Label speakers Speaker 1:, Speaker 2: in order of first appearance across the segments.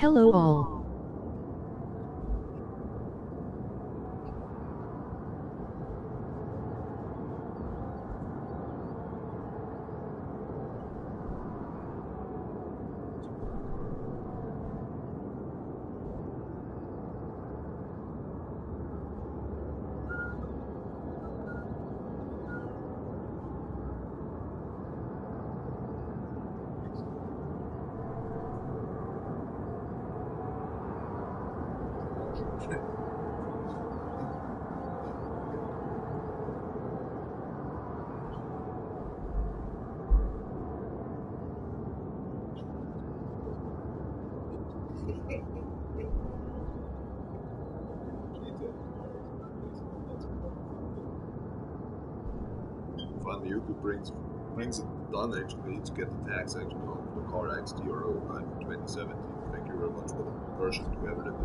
Speaker 1: Hello all.
Speaker 2: Finally, YouTube brings it done actually to get the tags actually on the CarX D.R.O in 2017. Thank you very much for the version to whoever did this.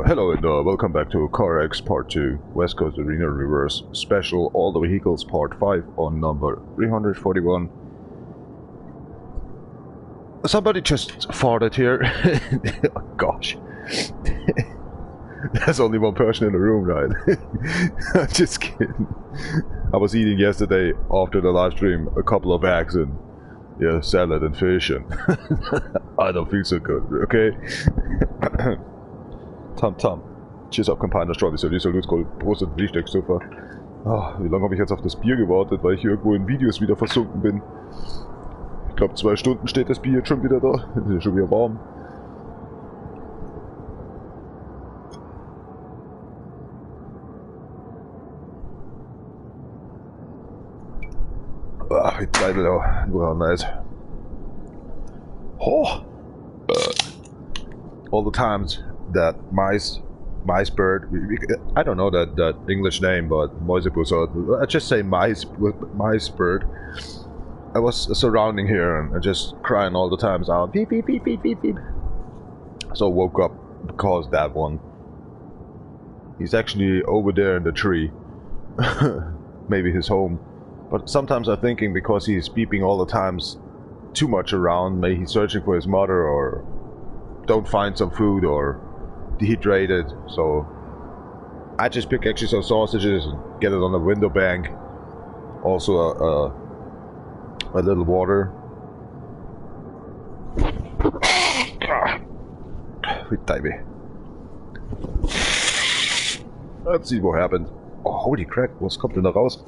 Speaker 3: Hello and welcome back to CarX Part 2 West Coast Arena Reverse Special All the Vehicles Part 5 on number 341. Somebody just farted here. Oh, gosh. There's only one person in the room, right? I'm just kidding. I was eating yesterday after the live stream a couple of eggs and yeah, salad and fish and I don't feel so good, okay? Tam. Cheers up, Campana Strong, ist ja nicht so gut, Prost und Biersteckstuffer. Wie lange habe ich jetzt auf das Bier gewartet, weil ich hier irgendwo in Videos wieder versunken bin. Ich glaube 2 Stunden steht das Bier jetzt schon wieder da. Ist ja schon wieder warm. It's idle, well, nice. Oh! All the times that mice bird, I don't know that English name, but I just say mice bird. I was surrounding here and just crying all the times out, beep beep beep beep beep beep. So I woke up because that one. He's actually over there in the tree. Maybe his home. But sometimes I'm thinking because he's beeping all the times, too much around. Maybe he's searching for his mother, or don't find some food, or dehydrated. So I just pick actually some sausages and get it on the window bank. Also a little water. Baby. Let's see what happened. Oh, holy crap, was kommt denn da raus?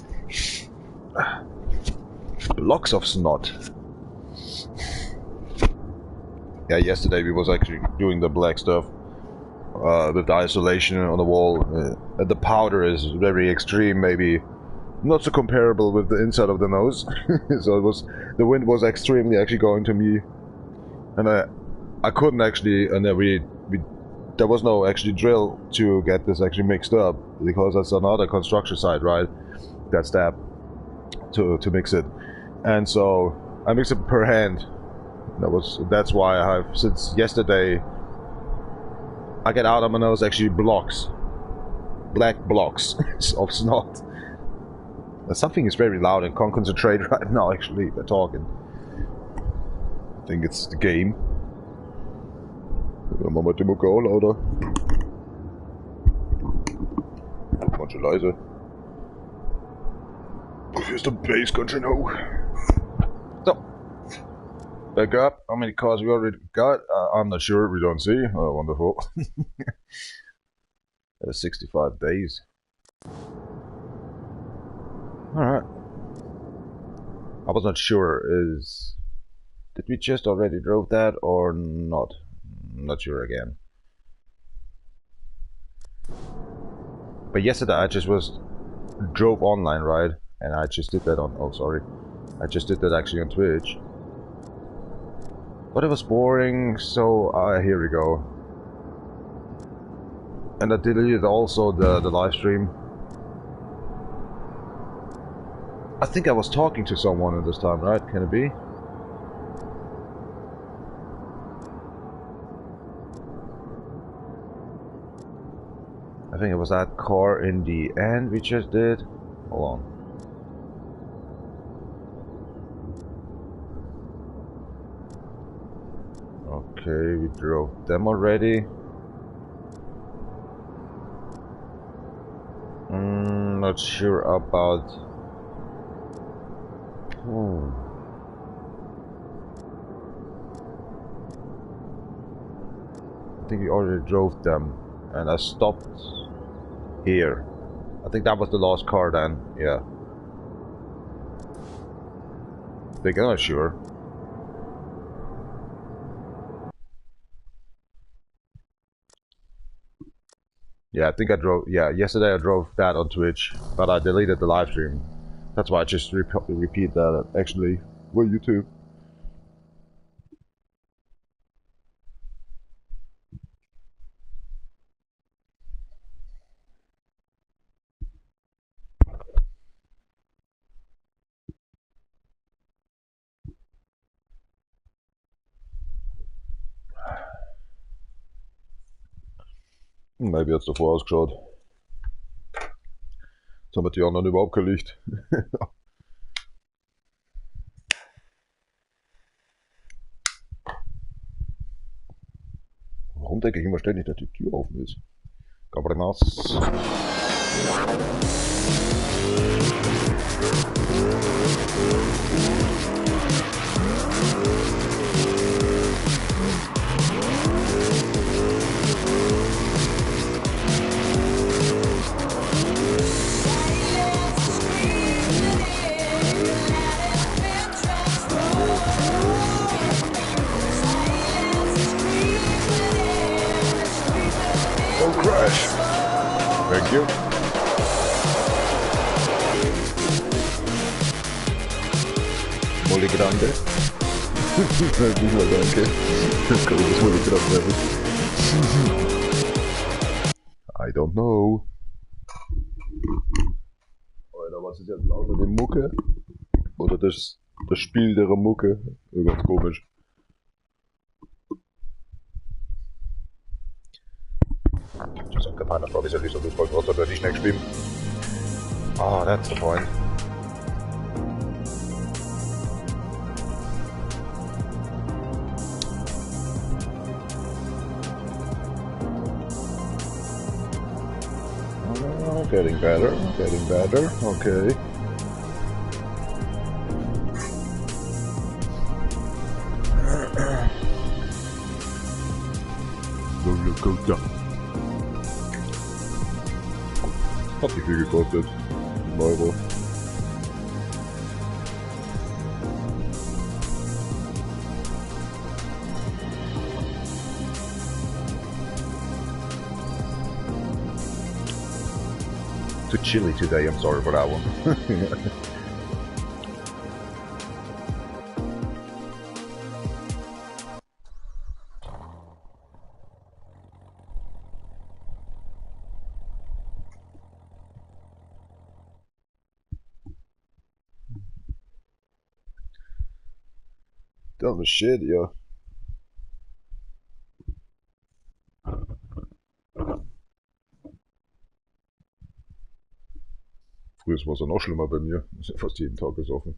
Speaker 3: Blocks of snot. Yeah, yesterday we was actually doing the black stuff with the isolation on the wall. And the powder is very extreme, maybe not so comparable with the inside of the nose. So it was, the wind was extremely actually going to me, and I couldn't actually, and then there was no actually drill to get this actually mixed up, because that's another construction site, right? That step to mix it, and so I mix it per hand. That's why I have, since yesterday, I get out of my nose actually blocks, black blocks of snot. Something is very loud and can't concentrate right now actually by talking. I think it's the game. Dann machen wir die Mucke auch lauter. Ganz schön leise. Hier ist der Bass ganz schön hoch. So. Back up. How many cars we already got? I'm not sure. We don't see. Oh, wonderful. 65 days. Alright. I was not sure. Did we just already drove that or not? I'm not sure again. But yesterday I just drove online, right? And I just did that on, oh sorry. I just did that actually on Twitch. But it was boring, so here we go. And I deleted also the live stream. I think I was talking to someone at this time, right? Can it be? I think it was that car in the end we just did. Hold on. Okay, we drove them already. Not sure about... I think we already drove them, and I stopped here. I think that was the last car then, yeah. I think I'm not sure. Yeah, I think I drove, yeah, yesterday I drove that on Twitch, but I deleted the live stream. That's why I just repeat that actually for YouTube. Maybe hat's davor ausgeschaut. Jetzt haben wir die anderen überhaupt kein Licht. Warum denke ich immer ständig, dass die Tür offen ist? Cabernas. Crash. Thank you. Mole grande. Danke. Mole grande. I don't know. Alter, was ist jetzt lauter, die Mucke? Oder das Spiel der Mucke? Ganz komisch. Some kind of probably at least on this point also the next stream. Oh, that's the point. getting better, getting better, okay. Hat nicht viel gekostet. 7 Euro. Too chilly today, I'm sorry for that one. Dumb as shit, yo. Früher war es ja noch schlimmer bei mir. Ist ja fast jeden Tag gesoffen.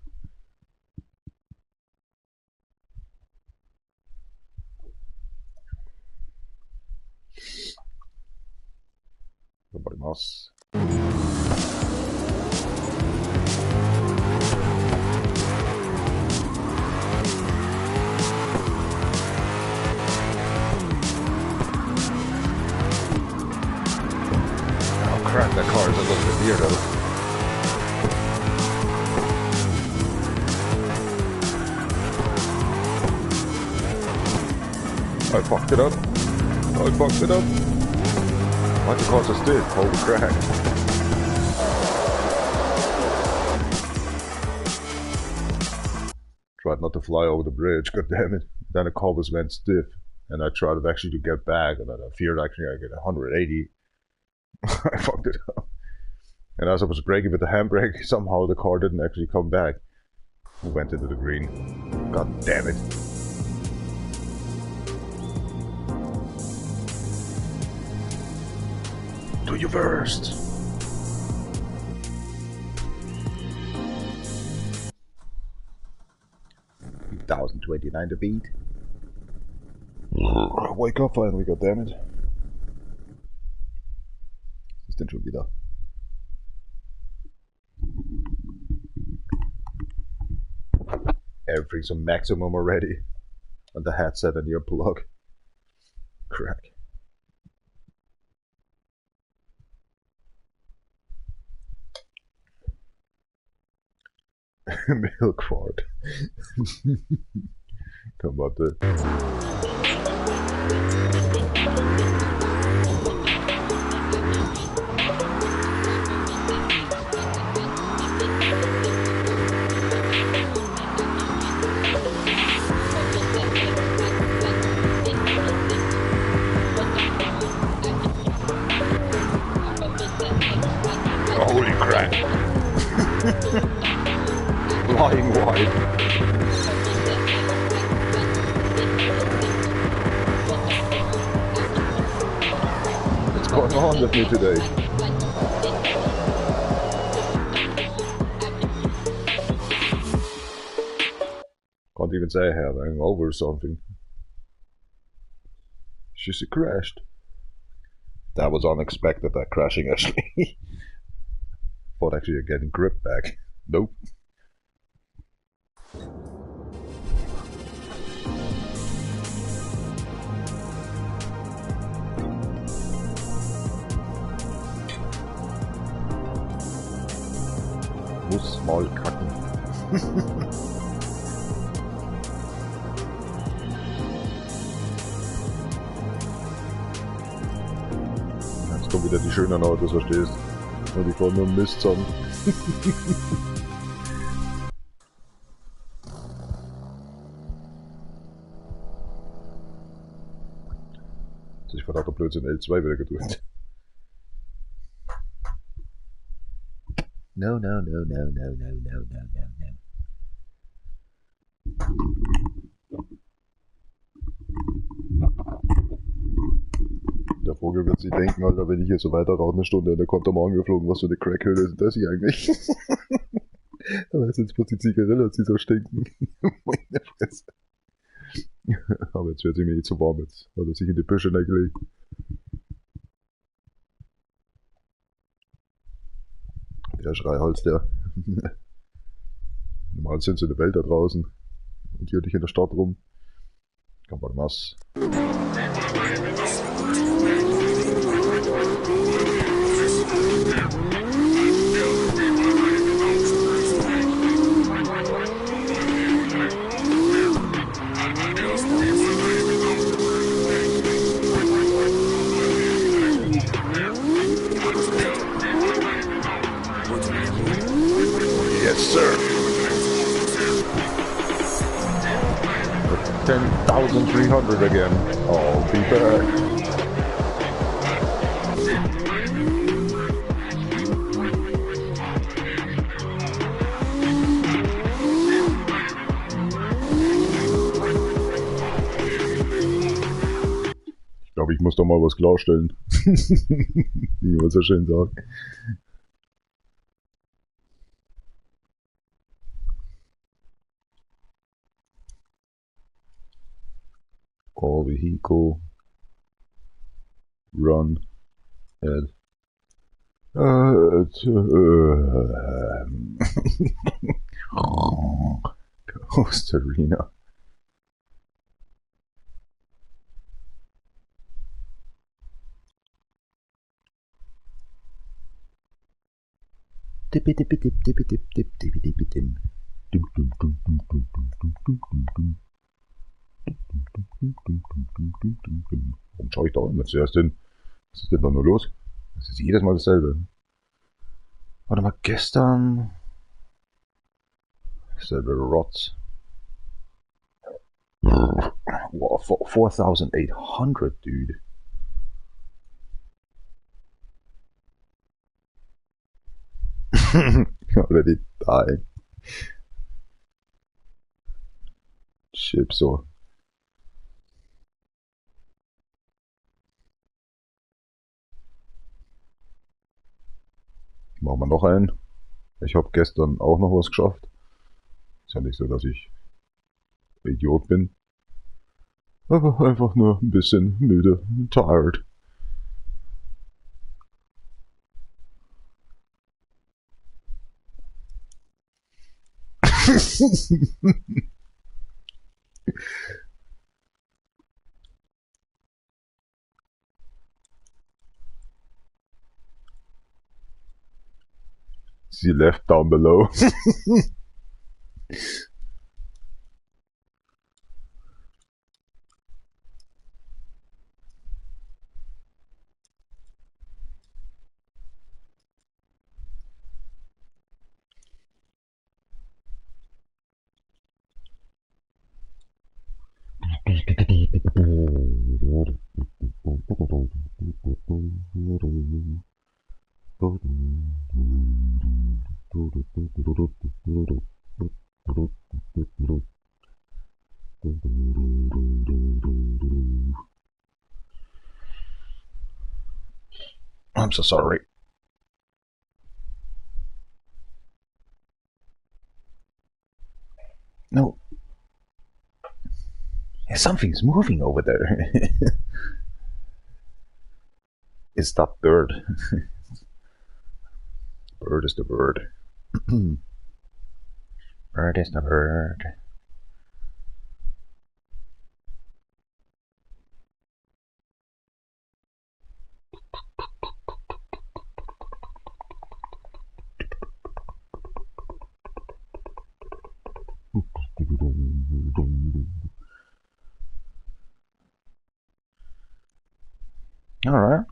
Speaker 3: Gozaimasu. Oh crap, that car is a little bit weird though. I fucked it up. I fucked it up. Why'd you cause us this? Holy crap. Tried not to fly over the bridge, god damn it. Then the car was went stiff. And I tried actually to get back, and I feared actually I get 180. I fucked it up. And as I was braking with the handbrake, somehow the car didn't actually come back. We went into the green. God damn it. Do your worst. $1,029 to beat. Wake up finally, goddammit. Was ist denn schon wieder? Everything's on maximum already. On the headset and your plug. Crack. Milk fart. Come on, dude. Holy crap. Flying wide. What's going on with me today? Can't even say I have a hangover or something. She crashed. That was unexpected, that crashing actually. Thought actually you're getting grip back. Nope. Muss mal kacken. Jetzt kommen wieder die schönen Autos, verstehst? Und die fahren nur Mist zusammen. Ich verdacht der Blödsinn L2 wieder gedrückt. No, no, no, no, no, no, no, no, no, no. Der Vogel wird sich denken, Alter, wenn ich hier so weiter rauche eine Stunde, der kommt am Morgen geflogen, was für eine Crackhöhle ist das hier eigentlich? Aber das sind bloß die Zigarillas, die so stinken. Meine Fresse. Aber jetzt wird sie mir eh zu warm, jetzt hat er sich in die Büsche gelegt. Der Schreiholz, der. Normal sind sie in der Welt da draußen. Und hier nicht in der Stadt rum. Kann man was. Yes, sir. 10,300 again. I'll be back. Ich glaube, ich muss doch mal was klarstellen. Wie man so schön sagt. All vehicle run at Ghost Arena. Warum schaue ich da immer zuerst hin? Was ist denn da nur los? Das ist jedes Mal dasselbe. Warte mal, gestern... Selbe Rotz. Wow, 4,800, dude. Already dying. Chip so. Machen wir noch einen. Ich habe gestern auch noch was geschafft. Ist ja nicht so, dass ich Idiot bin. Aber einfach nur ein bisschen müde. Tired. See left down below. I'm so sorry. No. Yeah, something's moving over there. It's that bird. Bird is the bird. Bird is the bird. All right.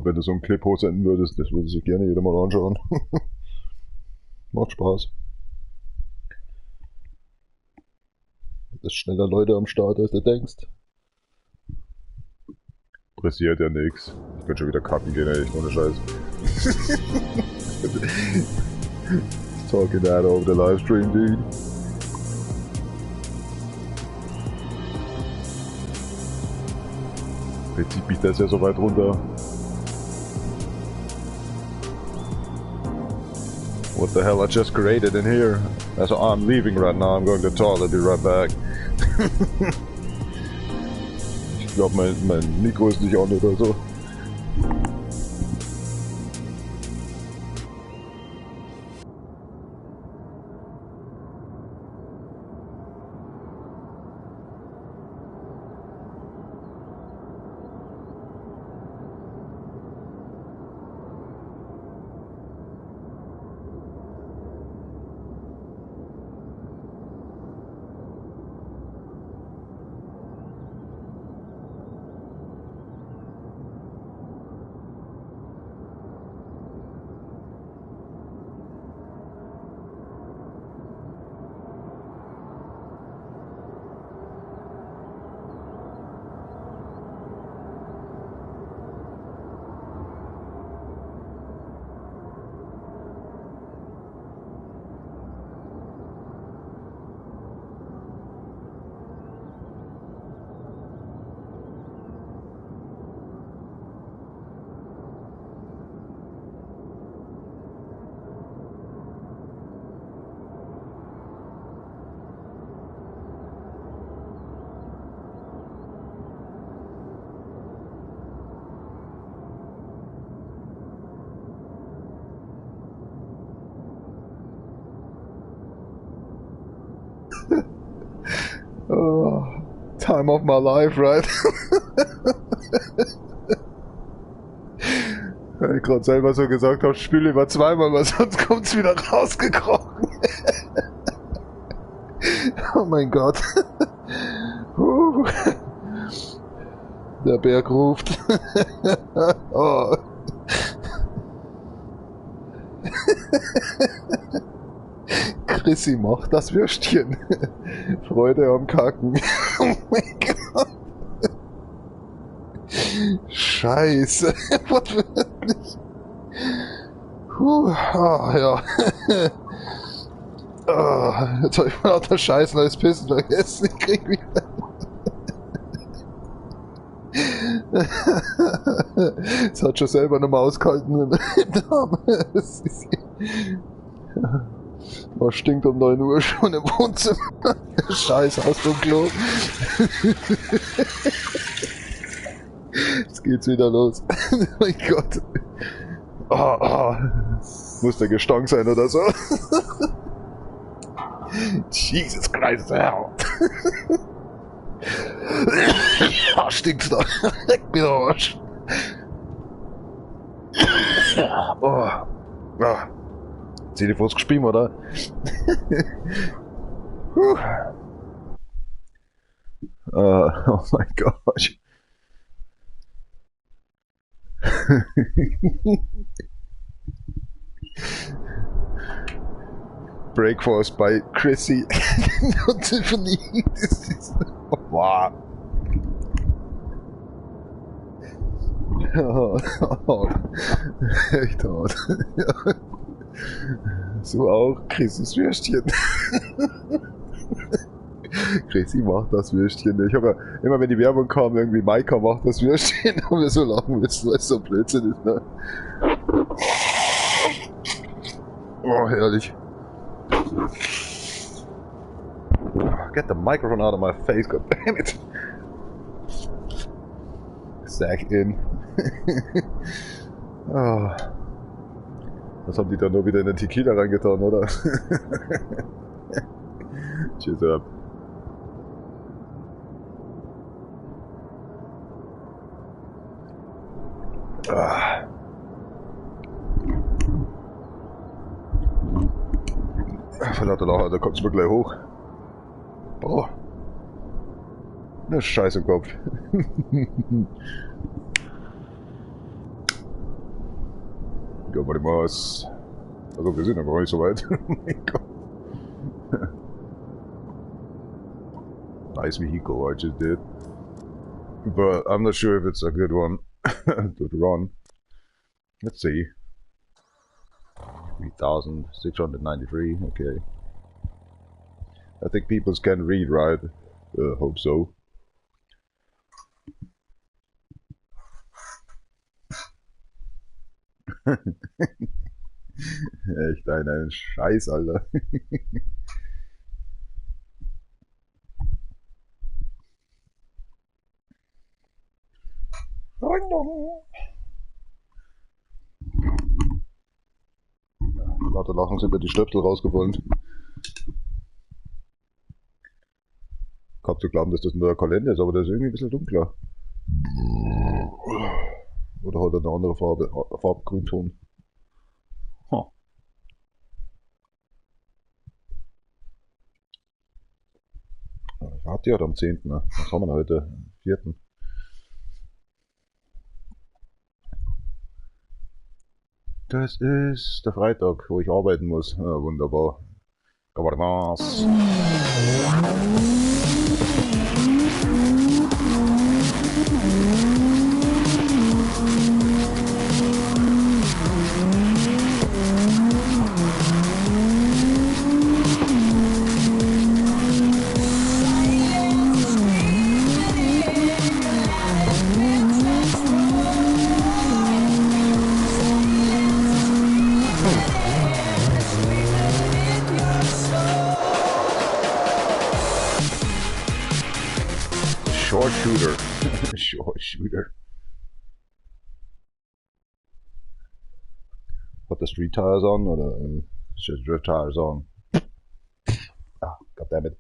Speaker 3: wenn du so einen Clip hochsenden würdest, das würde sich gerne jeder mal anschauen. Macht Spaß. Das ist schneller Leute am Start, als du denkst. Pressiert ja nix. Ich könnte schon wieder kacken gehen, ey, ohne Scheiß. Talking that over the livestream, dude. Jetzt zieht mich das ja so weit runter. What the hell I just created in here? Also I'm leaving right now, I'm going to the toilet, be right back. Ich glaube mein Mikro ist nicht on oder so. Oh, time of my life, right? Weil ich gerade selber so gesagt habe, spiel lieber zweimal, weil sonst kommt's wieder rausgekrochen. Oh mein Gott. Der Berg ruft. Oh. Chrissy macht das Würstchen. Freude am Kacken. Oh mein Gott. Scheiße. Wirklich. Ja. Jetzt hab ich mal lauter Scheißen als Pissen vergessen. Ich krieg wieder. Es hat schon selber eine Maus gehalten. Was stinkt um 9 Uhr schon im Wohnzimmer? Scheiß aus dem Klo. Jetzt geht's wieder los. Oh mein Gott. Muss der Gestank sein oder so? Jesus Christ, hell. Stinkt's da. Leck mir den Arsch. Zieh die Fuß gespielt, oder? Oh mein Gott. Breakfast bei Chrissy und Tiffany. Das ist wow. Echt hart. So auch Chrissys Würstchen. Chrissy macht das Würstchen. Ich habe ja immer, wenn die Werbung kam, irgendwie Maika macht das Würstchen, haben wir so lachen müssen, weil es so Blödsinn ist, ne? Oh, herrlich. Get the microphone out of my face, god damn it. Sack in. Oh. Was haben die da nur wieder in den Tequila reingetan, oder? Cheers up. Von lauter Lacher, da kommt's mir gleich hoch. Boah. Ne Scheiß im Kopf. Gabarimas. Also wir sind aber nicht so weit. Nice vehicle I just did. But I'm not sure if it's a good one to run. Let's see. 3,693, okay. I think people can read, right? Hope so. Echt ein Scheiß, Alter. Lauter Lachen sind mir die Stöpsel rausgefallen. Ich hab zu glauben, dass das nur der Kalender ist, aber der ist irgendwie ein bisschen dunkler. Oder hat er eine andere Farbe, Farbgrünton? Huh. Hat die halt am 10. Was haben wir heute? 4. Das ist der Freitag, wo ich arbeiten muss. Ja, wunderbar. Aber was? Short shooter. Put the street tires on, or just drift tires on. Ah, god damn it.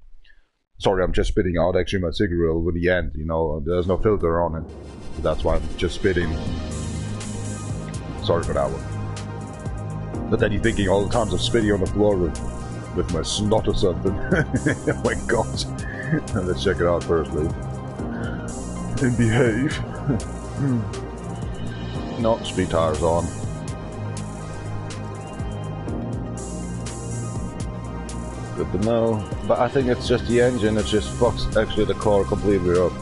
Speaker 3: Sorry, I'm just spitting out actually my cigarette over the end, you know, there's no filter on it. So that's why I'm just spitting. Sorry for that one. But then you're thinking all the times I'm spitting on the floor with my snot or something. Oh my god. Let's check it out first, please. And behave. No, street tires on. Good to know. But I think it's just the engine, it just fucks actually the car completely up.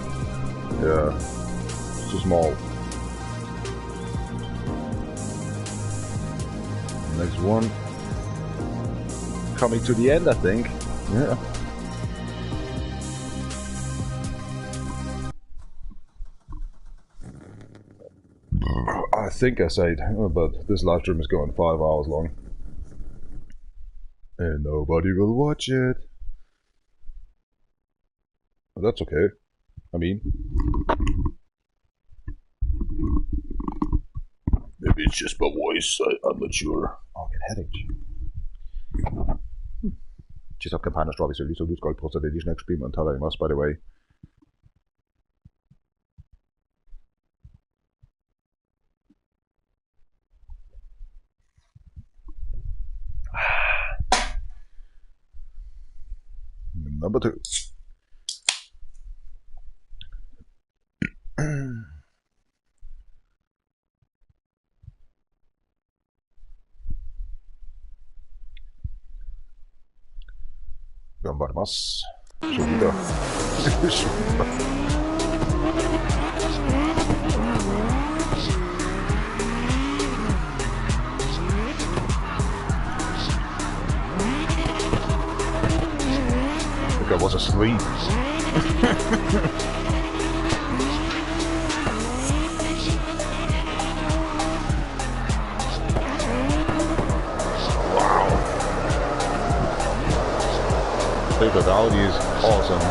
Speaker 3: Yeah. It's too small. Next one. Coming to the end, I think. Yeah. I think I said, but this live stream is going 5 hours long. And nobody will watch it. Well, that's okay. I mean, maybe it's just my voice, I'm not sure. Oh, get headache. Ci sto campana strawberry, so du skal posta det i snacksprim and tell us, by the way. Number 2. Gambarmas. Schon wieder. I think I was asleep. I think that Audi is awesome.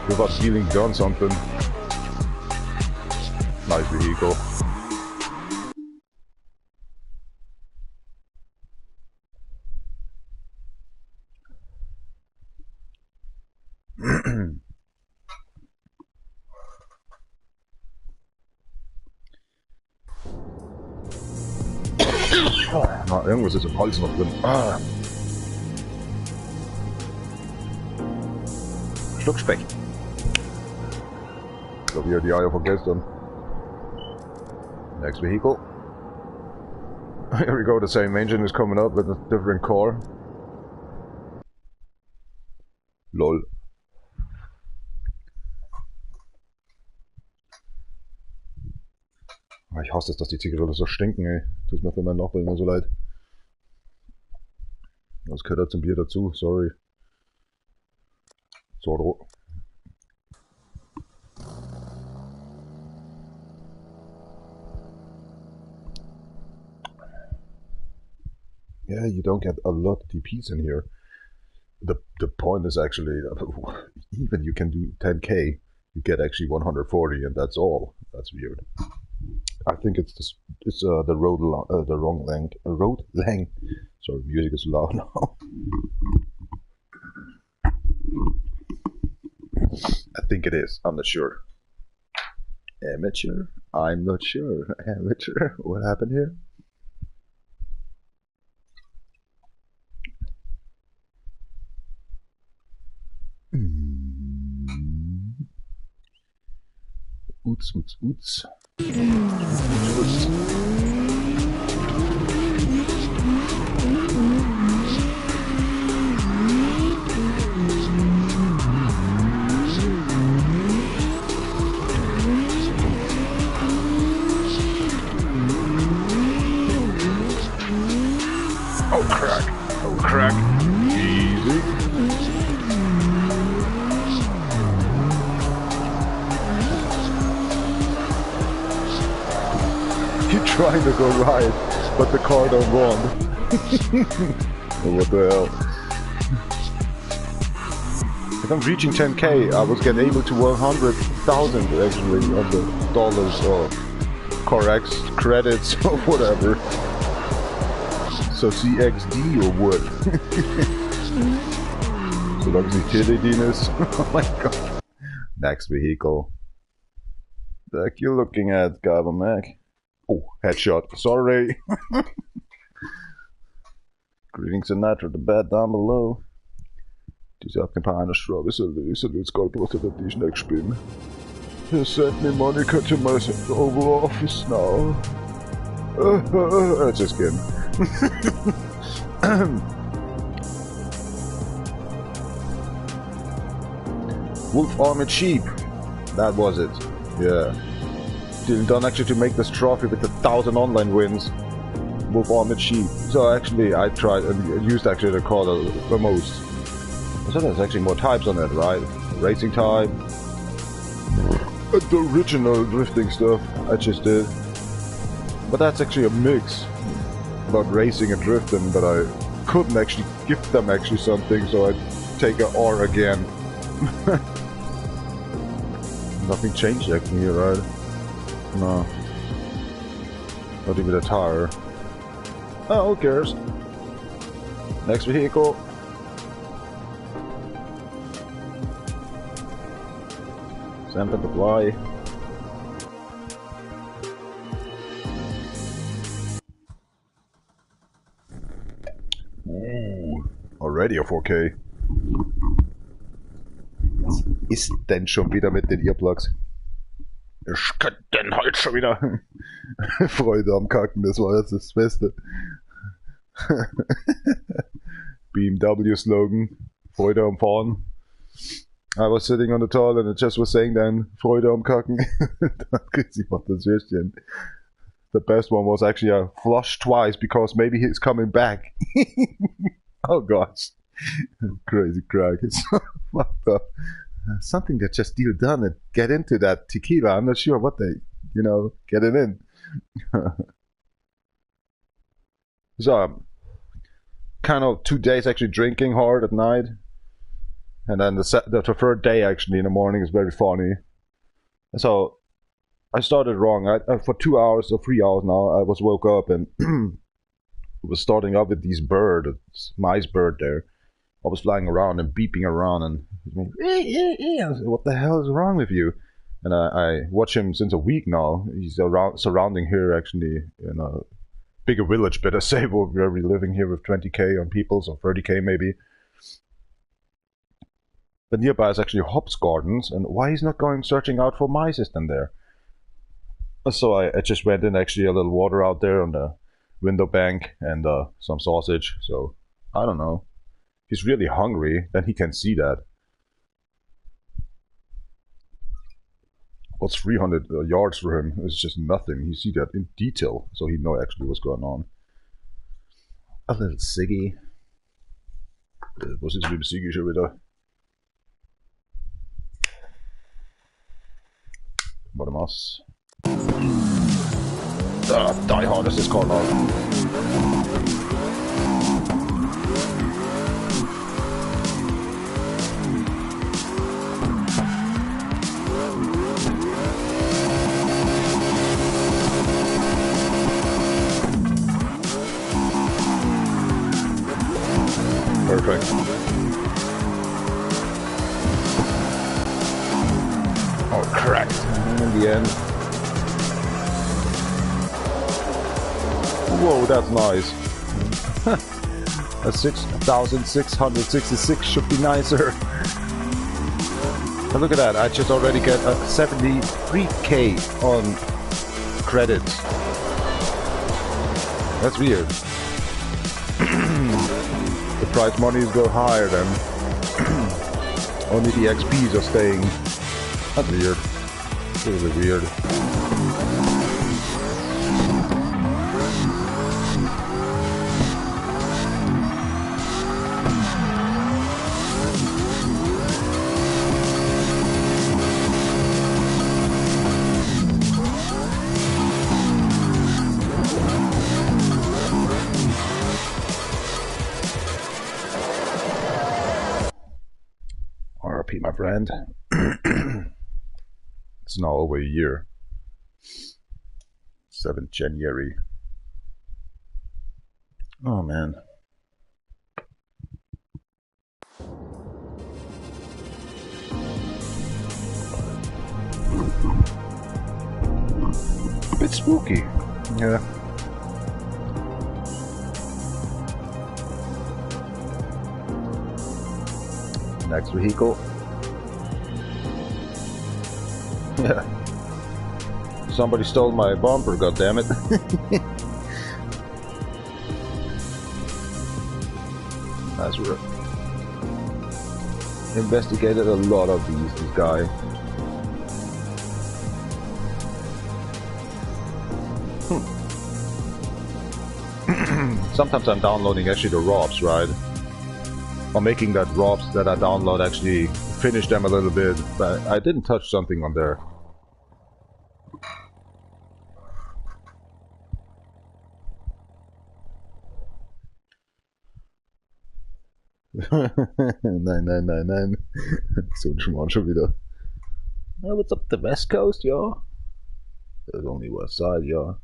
Speaker 3: Without feeling done something. Nice vehicle. Na, irgendwas ist im Hals noch drin. Ah. Schluck Speck. Ich glaube, hier die Eier von gestern. Next vehicle. Here we go, the same engine is coming up with a different car. Lol. Ich hasse es, dass die Zigaretten so stinken, ey. Tut mir für meinen Nachbarn immer so leid. Das gehört halt zum Bier dazu, sorry. Zorro. Yeah, you don't get a lot of DPs in here. The point is actually, even you can do 10k, you get actually 140, and that's all. That's weird. I think it's the road the wrong length. Road length. Sorry, music is loud now. I think it is. I'm not sure. Amateur? I'm not sure. Amateur? What happened here? Oots, oots, oots. Oh crack! Oh crack! Easy. You're trying to go right, but the car don't want. What the hell? If I'm reaching 10k, I was getting able to 100,000 actually on the dollars or CarX credits or whatever. So CXD or what? So long as die LED ist. Oh my god. Next vehicle. The heck you looking at, Gabba Mac? Oh, headshot. Sorry. Greetings and night for the bed down below. Die sagt ein paar eine Straube, so it's got both of the PsN Acc spielen. He sent me Monica to my Oval Office now. Just kidding. Wolf Armored Sheep. That was it. Yeah. Still done actually to make this trophy with 1,000 online wins. Wolf Armored Sheep. So actually I tried and used actually the car the most. So there's actually more types on it, right? Racing type. The original drifting stuff I just did. But that's actually a mix. About racing and drifting, but I couldn't actually give them actually something, so I take a R again. Nothing changed actually here, right? No. Not even a tire. Oh, who cares? Next vehicle. Santa the fly. Ooh, already a 4K. Was ist denn schon wieder mit den Earplugs? Ich könnte denn heute schon wieder. Freude am Kacken, das war jetzt das Beste. BMW slogan, Freude am Fahren. I was sitting on the toilet and it just was saying then, Freude am Kacken. The best one was actually a flush twice because maybe he's coming back. Oh gosh. Crazy crack. It's what the... something that just deal done and get into that tequila. I'm not sure what they, get it in. So, kind of 2 days actually drinking hard at night. And then the third day actually in the morning is very funny. So, I started wrong. For 2 hours or 3 hours now, I was woke up and was starting up with this mice bird there. I was flying around and beeping around and what the hell is wrong with you? And I watch him since a week now. He's surrounding here actually in a bigger village, better say, where we're living here with 20k on people, so 30k maybe. But nearby is actually hops gardens, and why he's not going searching out for mice is then there? So I just went in actually a little water out there on the window bank and some sausage. So I don't know. He's really hungry, then he can see that. What's 300 yards for him? It's just nothing. He see that in detail, so he know actually what's going on. A little Siggy. Was ist mit Siggy schon wieder? Warte mal. Die Hard ist das Corner. Perfect. Oh, cracked in the end. Whoa, that's nice. A 6,666 should be nicer. And look at that, I just already get a 73k on credits. That's weird. The prize monies go higher than only the XPs are staying. That's weird. Really weird. R.I.P. my friend. It's now over a year. 7th January. Oh man. A bit spooky. Yeah. Next vehicle. Yeah. Somebody stole my bumper, goddammit. That's weird. Investigated a lot of these, this guy. Sometimes I'm downloading actually the ROPs, right? Or making that ROPs that I download actually finish them a little bit, but I didn't touch something on there. Nein. So ein Schmarrn schon wieder. Oh, what's up the West Coast, y'all? There's only West Side, y'all.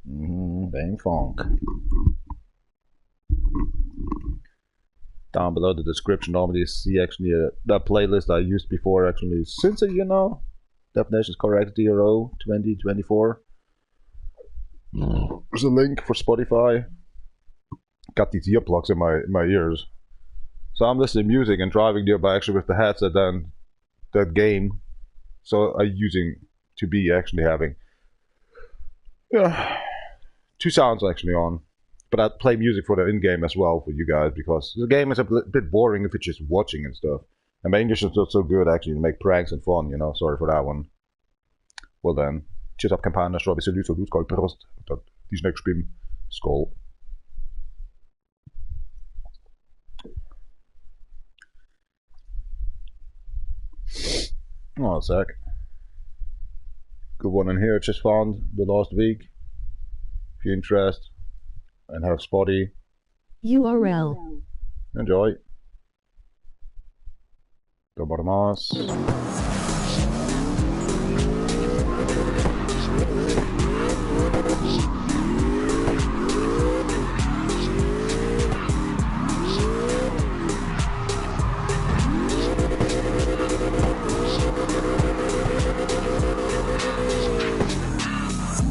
Speaker 3: Bang funk. Down below the description, normally you see actually that playlist I used before actually since a year now. Definitions CarX D.R.O 2024. There's a link for Spotify. Got these earplugs in my ears. So I'm listening to music and driving nearby actually with the headset then that game. So I'm using to be actually having two sounds actually on. But I play music for the in-game as well for you guys because the game is a bit boring if it's just watching and stuff. And my English is not so good actually to make pranks and fun, you know. Sorry for that one. Well then, cheers up campana, strawberry salute, so Skål, Prost. Die snack spin, Skål. Oh, a sec. Good one in here, just found the last week. If you're interested and have spotty.
Speaker 1: URL.
Speaker 3: Enjoy. Dobarmas.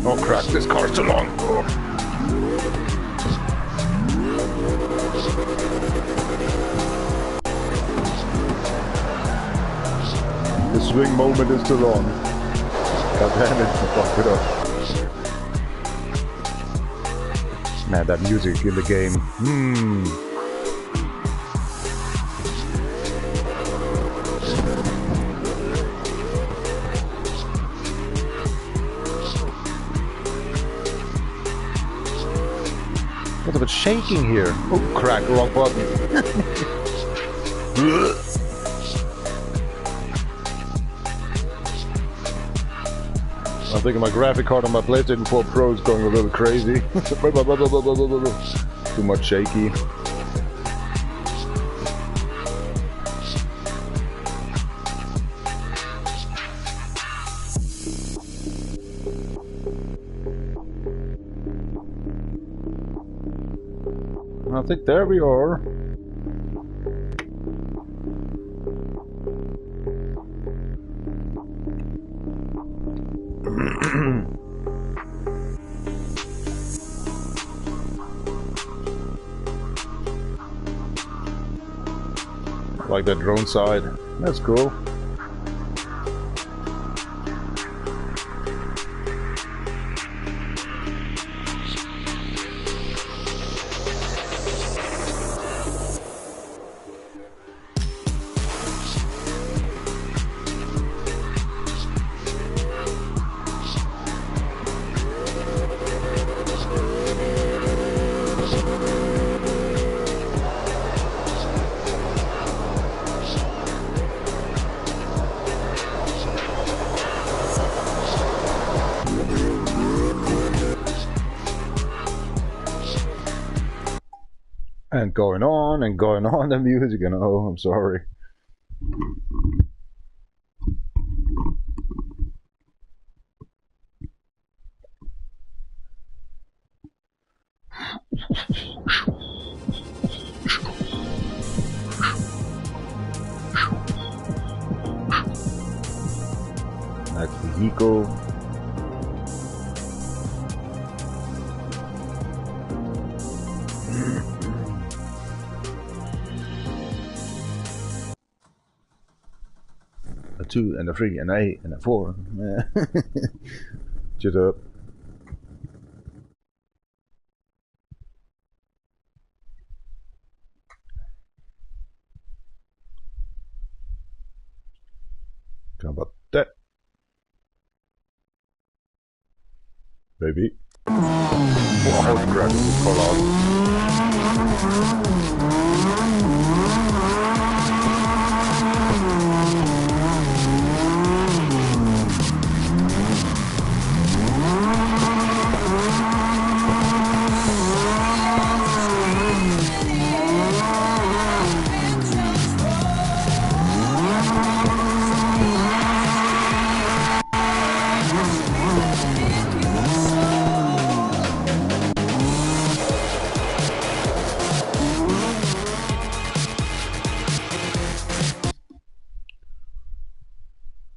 Speaker 3: Oh crap, this car's too long. Oh. The swing moment is too long. God damn it, fuck it up. Man, that music in the game. What's a bit shaking here? Oh, crack, wrong button. I'm thinking my graphic card on my PlayStation 4 Pro is going a little crazy. Too much shaky. I think there we are. Like that drone side. That's cool. And going on, the music, and oh, I'm sorry. That's the vehicle. A 2 and a 3 and an 8 and a 4. Shut up. How about that? Baby. Oh, holy crap, this is called out.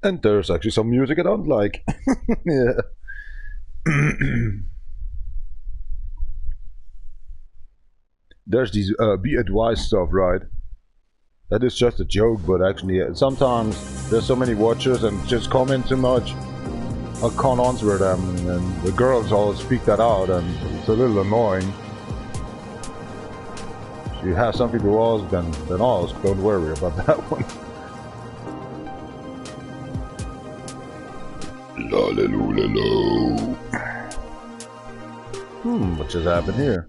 Speaker 3: And there's actually some music I don't like. Yeah. There's these be advised stuff, right? That is just a joke, but actually sometimes there's so many watchers and just comment too much. I can't answer them, and the girls all speak that out, and it's a little annoying. If you have something to ask, then ask. Don't worry about that one. What just happened here?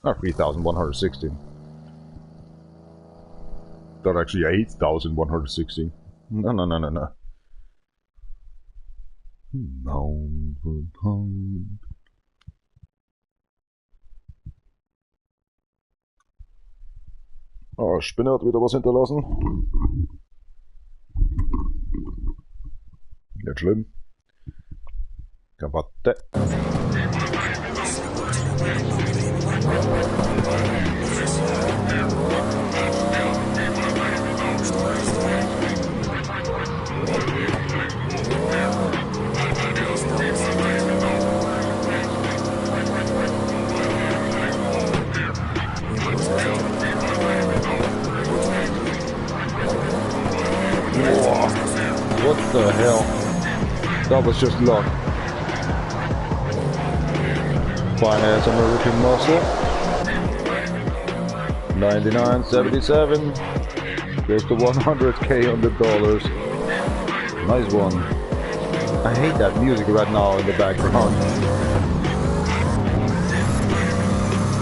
Speaker 3: Oh, 3,116. Not actually 8,116. No. Oh, Spinner hat wieder was hinterlassen. Nicht schlimm. Kapatte. What the hell? That was just luck. Finance American Muscle. 99.77. Goes to 100k on the dollars. Nice one. I hate that music right now in the background.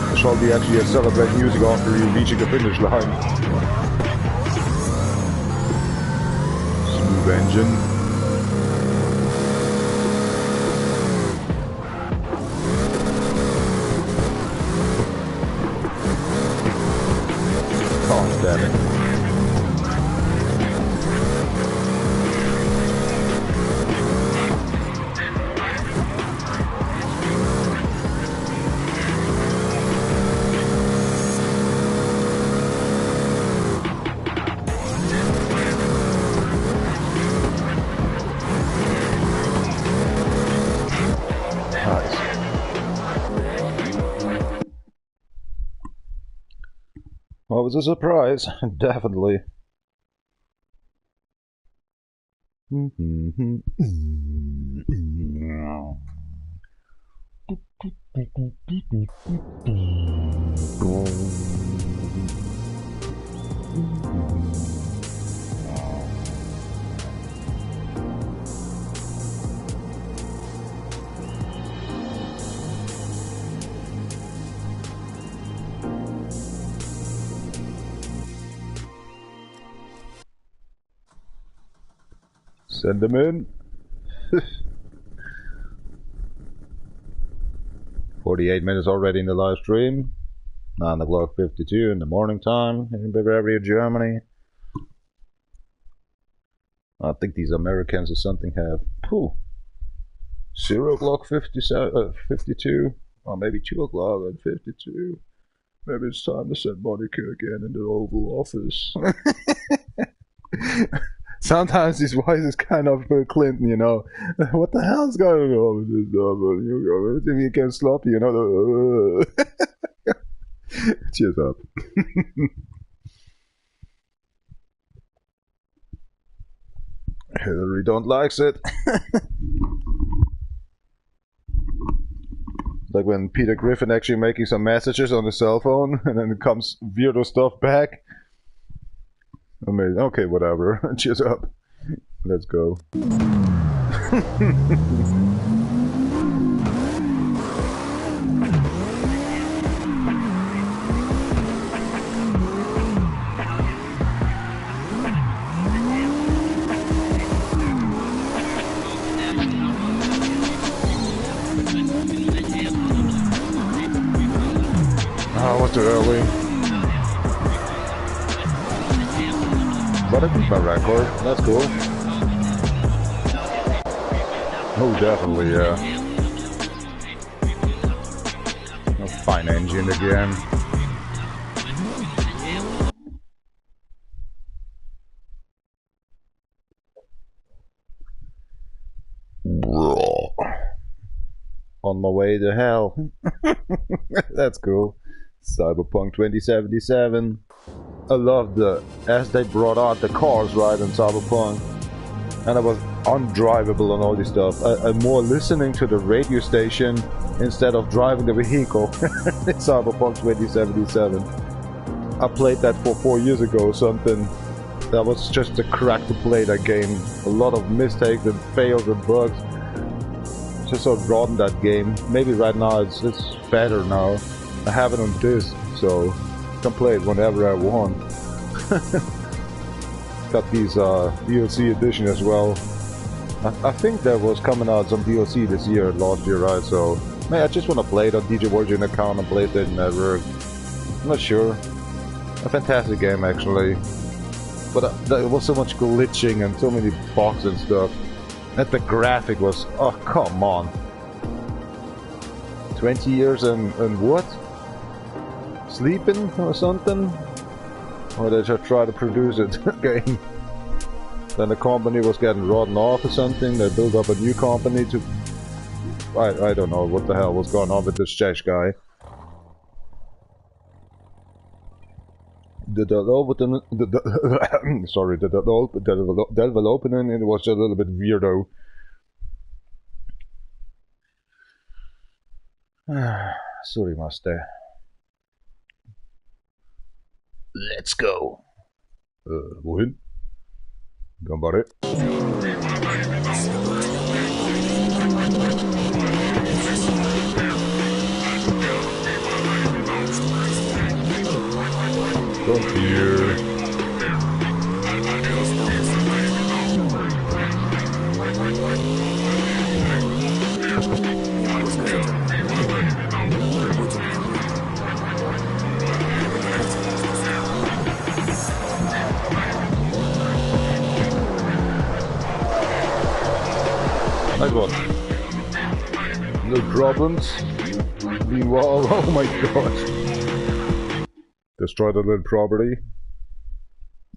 Speaker 3: There shall be actually a celebrate music after you reaching the finish line. Smooth engine. Oh, damn it. Well, it was a surprise, definitely. Send them in. 48 minutes already in the live stream. 9:52 in the morning time in Bavaria, Germany. I think these Americans or something have 0:52, or maybe 2:52. Maybe it's time to send Monica again in the Oval Office. Sometimes his voice is kind of Bill Clinton, you know. What the hell's going on with this stuff? You can slop, you know. Cheers up. Hillary don't likes it. Like when Peter Griffin actually making some messages on the cell phone, and then it comes weirdo stuff back. Amazing. Okay, whatever. Cheers up. Let's go. Oh, what's too early? But I beat my record. That's cool. Oh, definitely, yeah. A fine engine again. On my way to hell. That's cool. Cyberpunk 2077. I love as they brought out the cars right in Cyberpunk, and it was undrivable and all this stuff. I'm more listening to the radio station instead of driving the vehicle in Cyberpunk 2077. I played that for 4 years ago or something. That was just a crack to play that game. A lot of mistakes and fails and bugs. Just so rotten that game. Maybe right now it's better now. I have it on disc, so I can play it whenever I want. Got these DLC edition as well. I think there was coming out some DLC this year, last year, right? So, man, I just want to play it on DjVolgin account on PlayStation Network. I'm not sure. A fantastic game, actually. But there was so much glitching and so many bugs and stuff. And the graphic was, oh, come on. 20 years and what? Sleeping or something? Or they just try to produce it again. Then the company was getting rotten off or something. They built up a new company to... I don't know what the hell was going on with this Czech guy. The development, sorry, the development, it was just a little bit weirdo. Surimashite. Let's go. Wohin? Ganbare. Don't fear. Nice one. No problems. Meanwhile, oh my god. Destroyed a little property.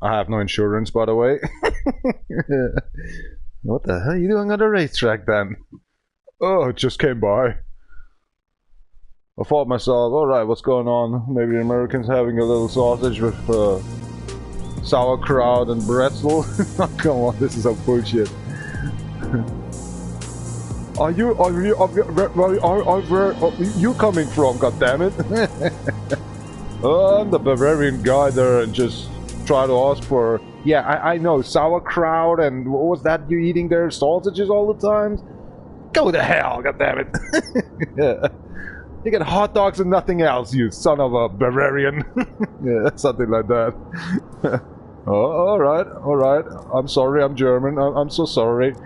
Speaker 3: I have no insurance, by the way. What the hell are you doing on the racetrack then? Oh, it just came by. I thought myself, alright, what's going on? Maybe the Americans having a little sausage with sauerkraut and pretzel? Come on, this is some bullshit. Where are you coming from, goddammit? I'm the Bavarian guy there and just try to ask for... Yeah, I know, sauerkraut and what was that you eating there? Sausages all the time? Go to hell, goddammit! Yeah. You get hot dogs and nothing else, you son of a Bavarian. Yeah, something like that. Oh, alright, alright. I'm sorry, I'm German. I'm so sorry.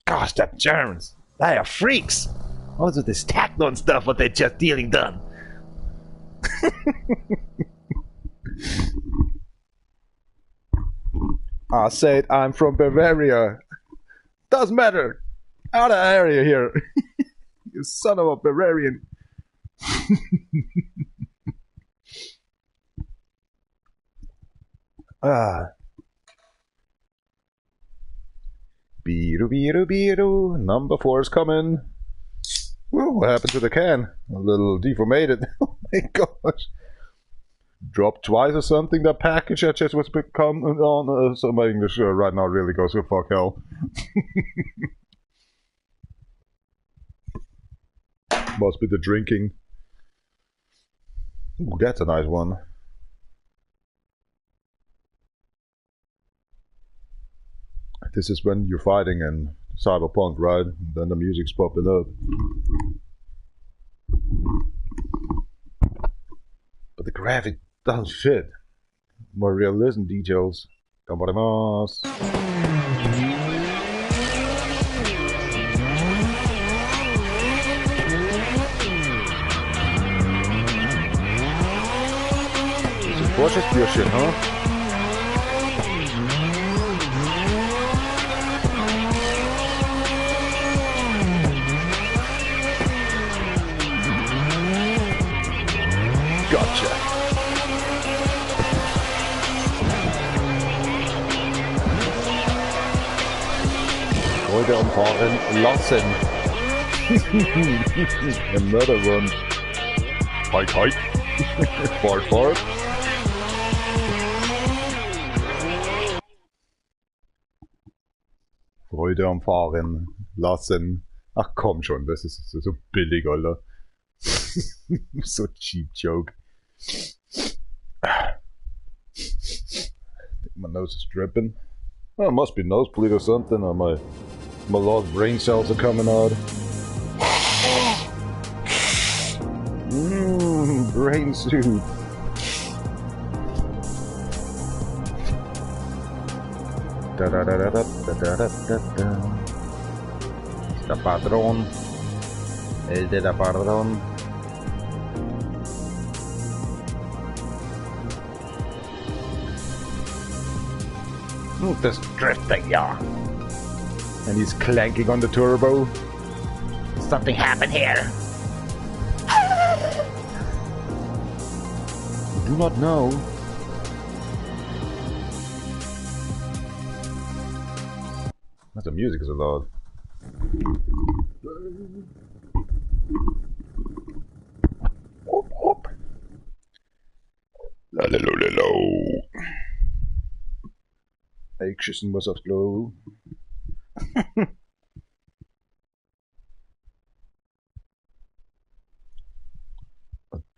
Speaker 3: Gosh, them Germans. They are freaks. Also this techno and stuff what they just dealing done. I said I'm from Bavaria. Doesn't matter. Out of area here. You son of a Bavarian. Beeru. Number 4 is coming. Whoa, what happened to the can? A little deformated. Oh my gosh. Dropped twice or something, that package I just was become on. So my English right now really goes to fuck hell. Must be the drinking. Ooh, that's a nice one. This is when you're fighting in Cyberpunk, right? Then the music's popping up. But the graphic doesn't fit. More realism details. Ganbarimasu. Some Vorschusspürchen, huh? Gotcha. Heute umfahren lassen. Another one. Hike. Fart. Freude am Fahren lassen. Ach komm schon, das ist so billig, Alter. So cheap joke. I think my nose is dripping. Oh, it must be nosebleed or something, or my lost brain cells are coming out. Brain soup. Está padrón. El de la padrón. This drifting, yeah. And he's clanking on the turbo. Something happened here. I do not know. That's the music is so loud. Hop. Lalo. Ik schissen was aufs Klo.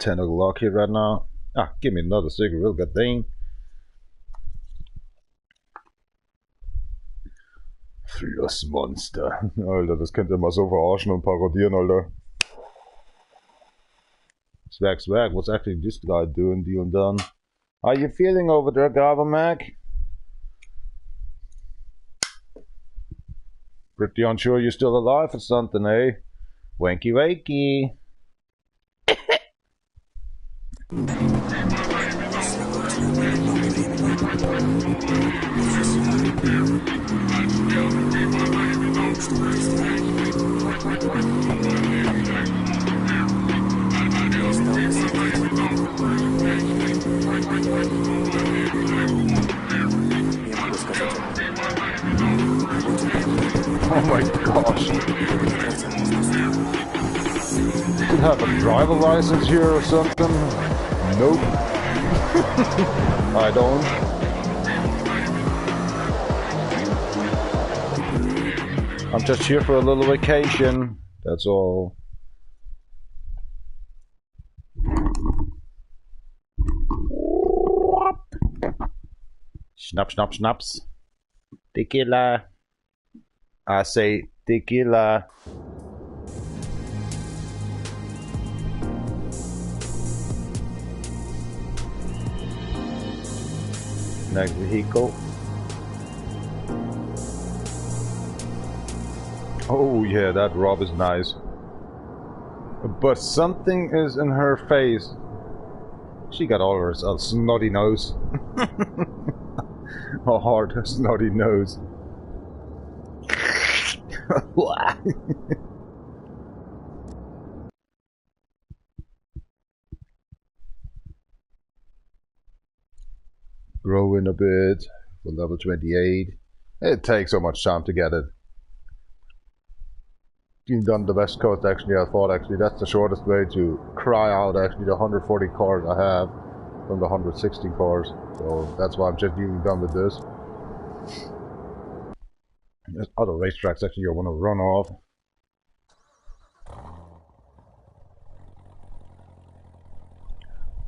Speaker 3: 10 o'clock here right now. Ah, give me another cigarette, goddamn. Flussmonster. Alter, das könnt ihr mal so verarschen und parodieren, Alter. Swag, what's actually this guy doing, deal done? How you feeling over there, Mac? Pretty unsure you're still alive or something, eh? Wanky wakey. Oh my gosh. Could have a driver license here or something? Nope. I don't. I'm just here for a little vacation. That's all. Schnaps. Tequila. I say tequila. Next vehicle. Oh yeah, that Rob is nice. But something is in her face. She got all her snotty nose. A hard snotty nose. Growing a bit for level 28. It takes so much time to get it. You've done the best coast actually. I thought actually that's the shortest way to cry out actually the 140 cars I have from the 160 cars. So that's why I'm just even done with this. There's other racetracks actually I want to run off.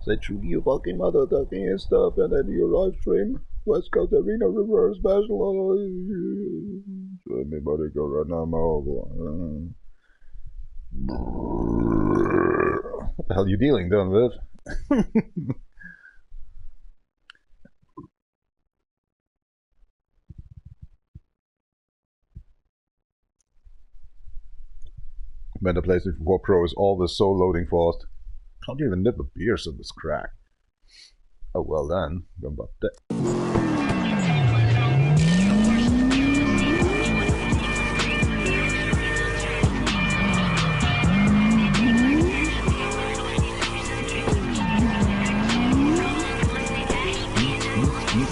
Speaker 3: Say true to you fucking mother ducking and stuff, and then your live stream. West Coast Arena Reverse Special. Let me buddy go right now, what the hell are you dealing done with? Man, the PlayStation 4 Pro is always so loading fast. Can't even nip a beer so this crack. Oh well then, going about that.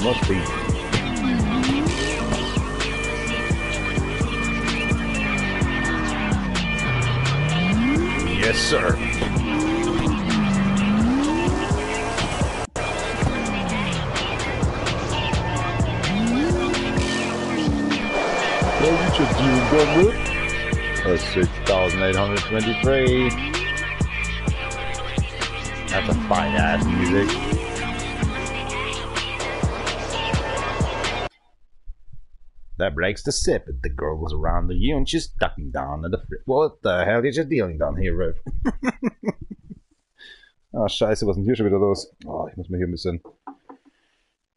Speaker 3: Must be. Yes, sir. Well, you just doing good with? That's 6,823. That's a fine ass music. That breaks the sip. The girl goes around the you and she's ducking down at the What the hell is you dealing down here, Riv? Ah, scheiße, was ist denn hier schon wieder los? Oh, ich muss mir hier ein bisschen...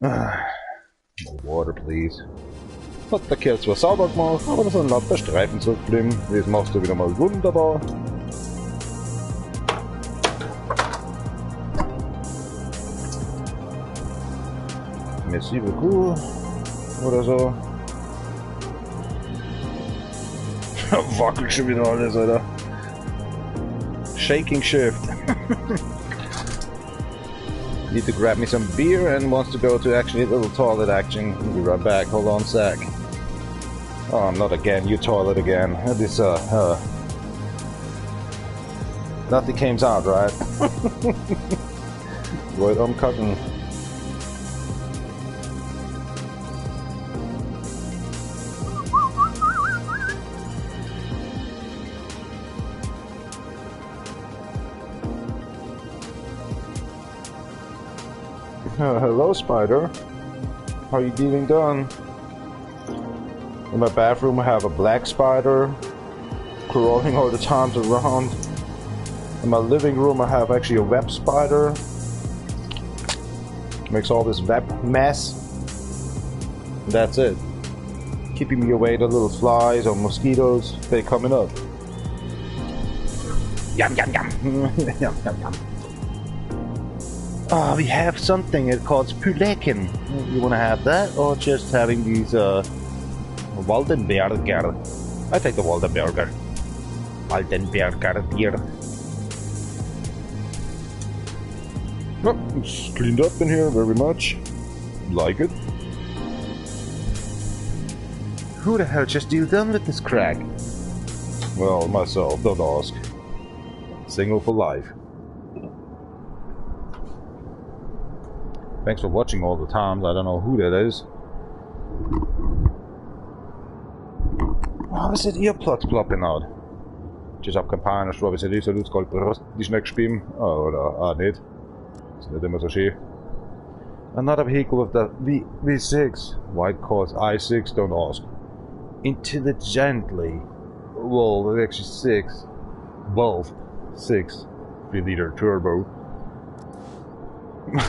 Speaker 3: More water, please. Hat der Kerl zwar sauber gemacht, aber da sind lauter Streifen zurückgeblieben. Das machst du wieder mal wunderbar. Merci beaucoup. Oder so. Wackelt schon wieder alles, Alter. Shaking shift. Need to grab me some beer and wants to go to actually a little toilet action. I'll be right back. Hold on a sec. Oh, not again. You toilet again. This, nothing came out, right? Wait, I'm cutting. Hello, Spider. How are you getting done? In my bathroom, I have a black spider crawling all the times around. In my living room, I have actually a web spider. Makes all this web mess. That's it. Keeping me away the little flies or mosquitoes. They coming up. Yum yum yum. Yum yum yum. Ah, we have something. It calls Puleken. You wanna have that, or just having these Waldenberger? I take the Waldenberger. Waldenberger beer. Oh, it's cleaned up in here very much. Like it. Who the hell just deal done with this crack? Well, myself, don't ask. Single for life. Thanks for watching all the times. I don't know who that is. Waarom is dit earplugs plopping out? Just op campagne, så hvis det så du skal på røst, de snakker spim. Eller net. Så det er det, så another vehicle of the V6. White cause I6, don't ask. Intelligently. Well, actually 6. Wolf 6. 3-liter turbo.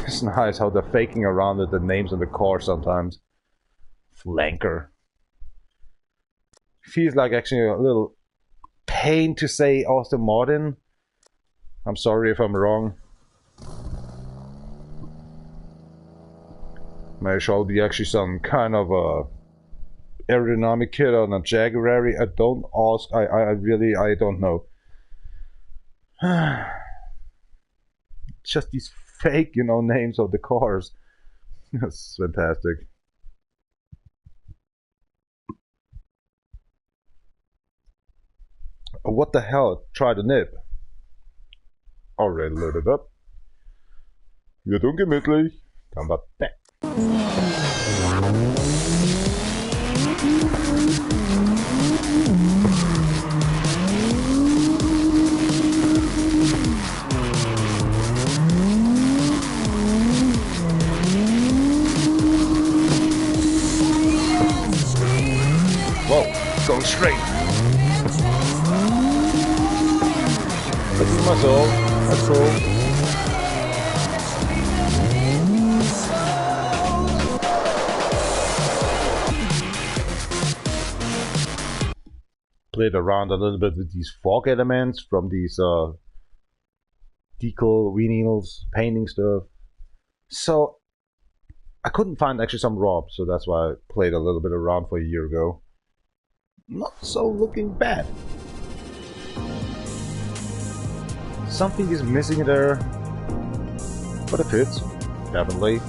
Speaker 3: It's nice how they're faking around with the names of the car sometimes. Flanker. Feels like actually a little pain to say Aston Martin. I'm sorry if I'm wrong. There shall be actually some kind of a aerodynamic kit on a Jaguar. I don't ask. I don't know. Just these fake, names of the cars. That's fantastic. What the hell? Try the nip. Already loaded up. Wir tun gemütlich. Dann war back. Whoa, going straight. This is my soul. That's cool. Played around a little bit with these fog elements from these decal, vinyls, painting stuff. So I couldn't find actually some ROP, so that's why I played a little bit around for a year ago. Not so looking bad. Something is missing there, but it fits, definitely.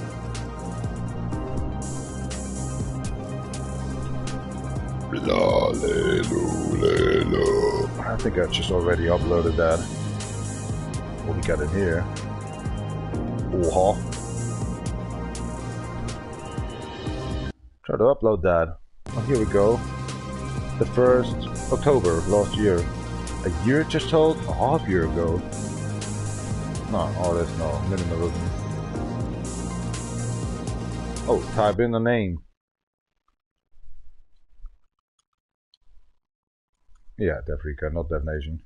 Speaker 3: I think I just already uploaded that. What we got in here? Try to upload that. Oh, here we go. The 1st October last year. A year just told? A half year ago. No, that's no minimalism. Oh, type in the name. Yeah, DefRekka, not DefNation.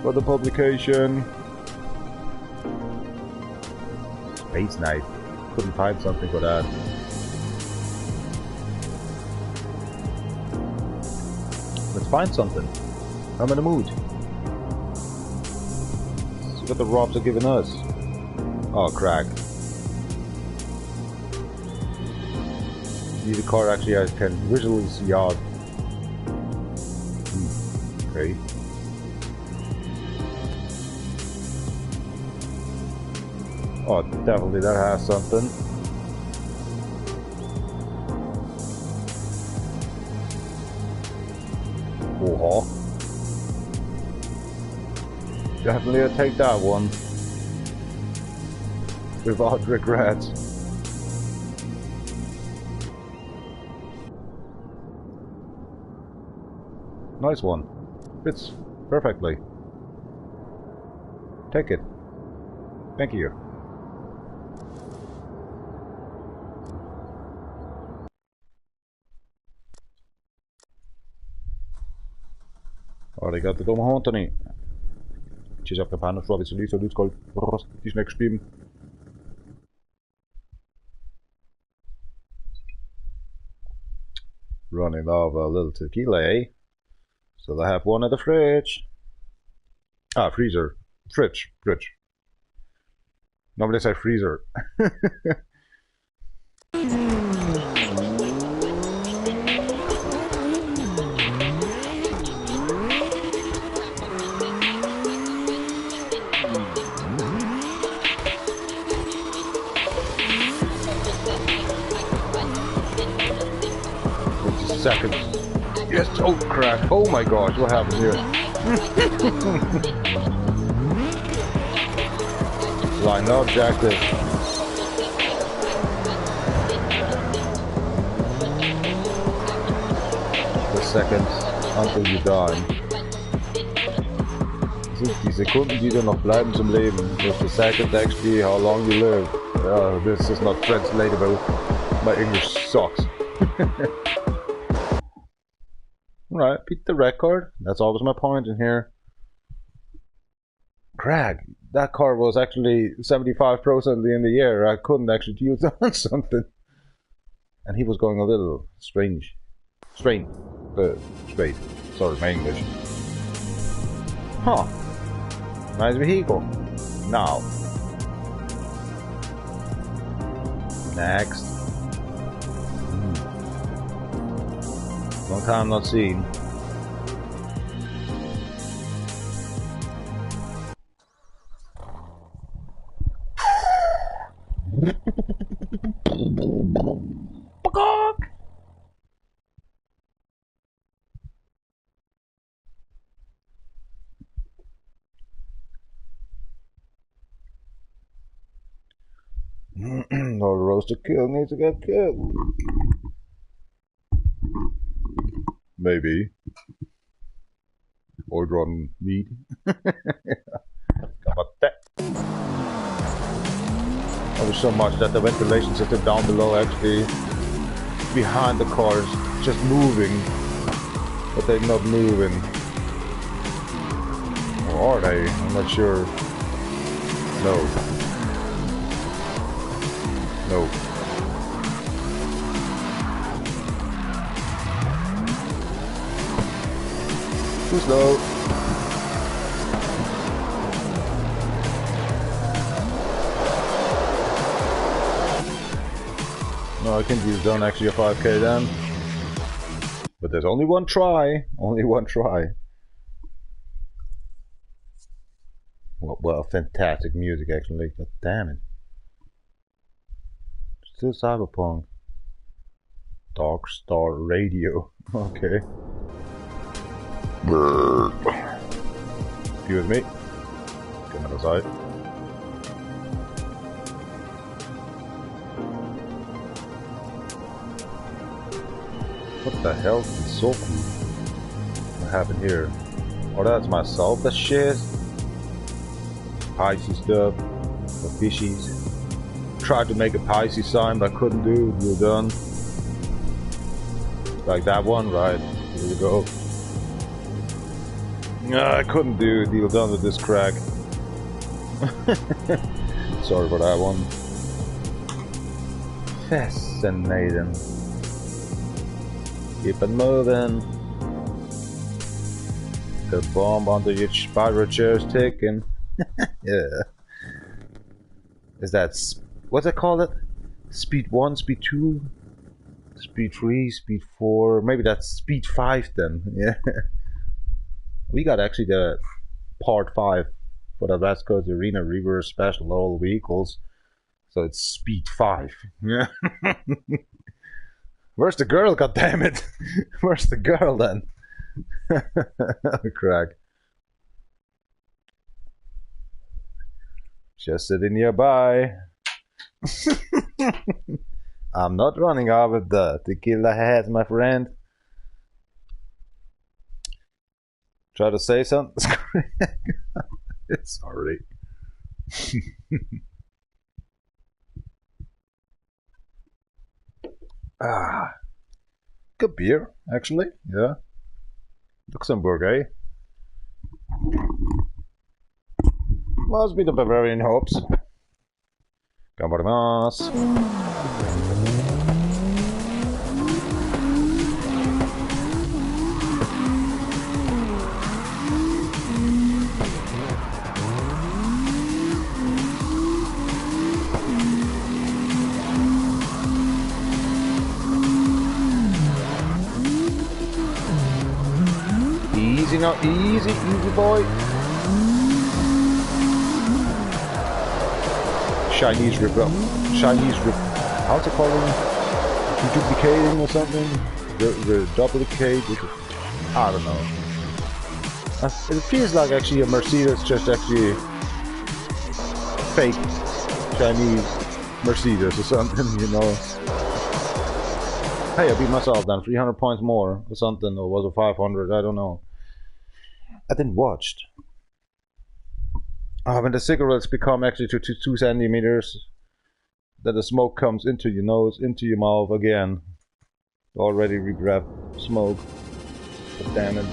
Speaker 3: For the publication. Space Knight. Couldn't find something for that. Let's find something. I'm in the mood. See what the ROPs are giving us. Oh, crack. The car actually I can visually see out. Okay. Oh, definitely that has something. Oh, definitely I'll take that one. Without regrets. Nice one. Fits perfectly. Take it. Thank you. Arigato, Anthony. Ci up the pan of Robbie Solis, so let's call this next stream. Running over a little tequila, eh? So I have one at the fridge. Ah, freezer. Fridge. Normally say freezer. Seconds. Yes, oh crap. Oh my gosh, what happened here? Line, no objective. The seconds until you die. Das sind die Sekunden, die dir noch bleiben zum Leben. Just the seconds actually how long you live. This is not translatable. My English sucks. Right, beat the record. That's always my point in here. Craig, that car was actually 75% in the air. I couldn't actually use it on something. And he was going a little strange. Straight. Sorry, my English. Huh. Nice vehicle. Now. Next. Long time not seen. Or roasted kill needs to get killed. Maybe. Or rotten meat. How about that? I wish so much that the ventilation system down below actually behind the cars just moving, but they're not moving. Or are they? I'm not sure. No. No. Too slow. No, I think he's done actually a 5k then. But there's only one try. Only one try. Well, fantastic music actually. God damn it. Still cyberpunk. Dark Star Radio. Okay. Excuse me. Come outside. What the hell? It's so cool. What happened here? Oh, that's myself. That shit. Pisces stuff. The fishies. Tried to make a Pisces sign, but I couldn't do it. You're done. Like that one, right? Here we go. I couldn't do a deal done with this crack. Sorry for that one. Fascinating. Keep it moving. The bomb under your spiral chair is ticking. Yeah. Is that what's it called? Speed 1, Speed 2, Speed 3, Speed 4. Maybe that's Speed 5 then. Yeah. We got actually the Part 5 for the West Coast Arena Reverse Special All Vehicles. So it's Speed 5. Yeah. Where's the girl, goddammit? Where's the girl then? Crack. Just sitting nearby. I'm not running out of the tequila heads, my friend. Try to say something. Sorry. Good beer, actually. Yeah. Luxembourg, eh? Must be the Bavarian hops. Gambarnas. Easy now, easy boy. Chinese rip up. Chinese rip. How's it called? Duplicating or something? Duplicate? I don't know. It feels like actually a Mercedes just actually fake Chinese Mercedes or something, you know. Hey, I beat myself then, 300 points more or something, or was it 500? I don't know. I didn't watch. When the cigarettes become actually to 2 centimeters, that the smoke comes into your nose, into your mouth again. Already regret smoke. But damn it.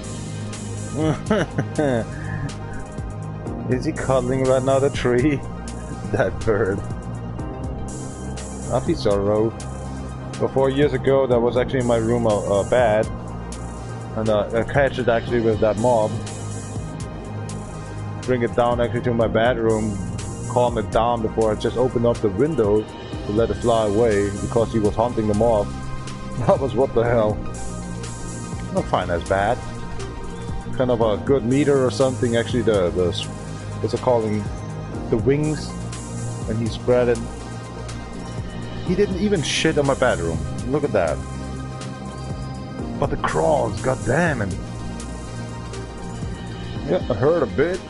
Speaker 3: Is he cuddling right now the tree? That bird. R.I.P. But 4 years ago, that was actually in my room a bed, and I catch it actually with that mob. Bring it down actually to my bedroom, calm it down before I just opened up the window to let it fly away because he was hunting the mob. That was what the hell. Not fine as bad. Kind of a good meter or something. Actually, the what's it calling? The wings, and he spread it. He didn't even shit on my bedroom. Look at that. But the crawls, god damn it. Yeah, I heard a bit.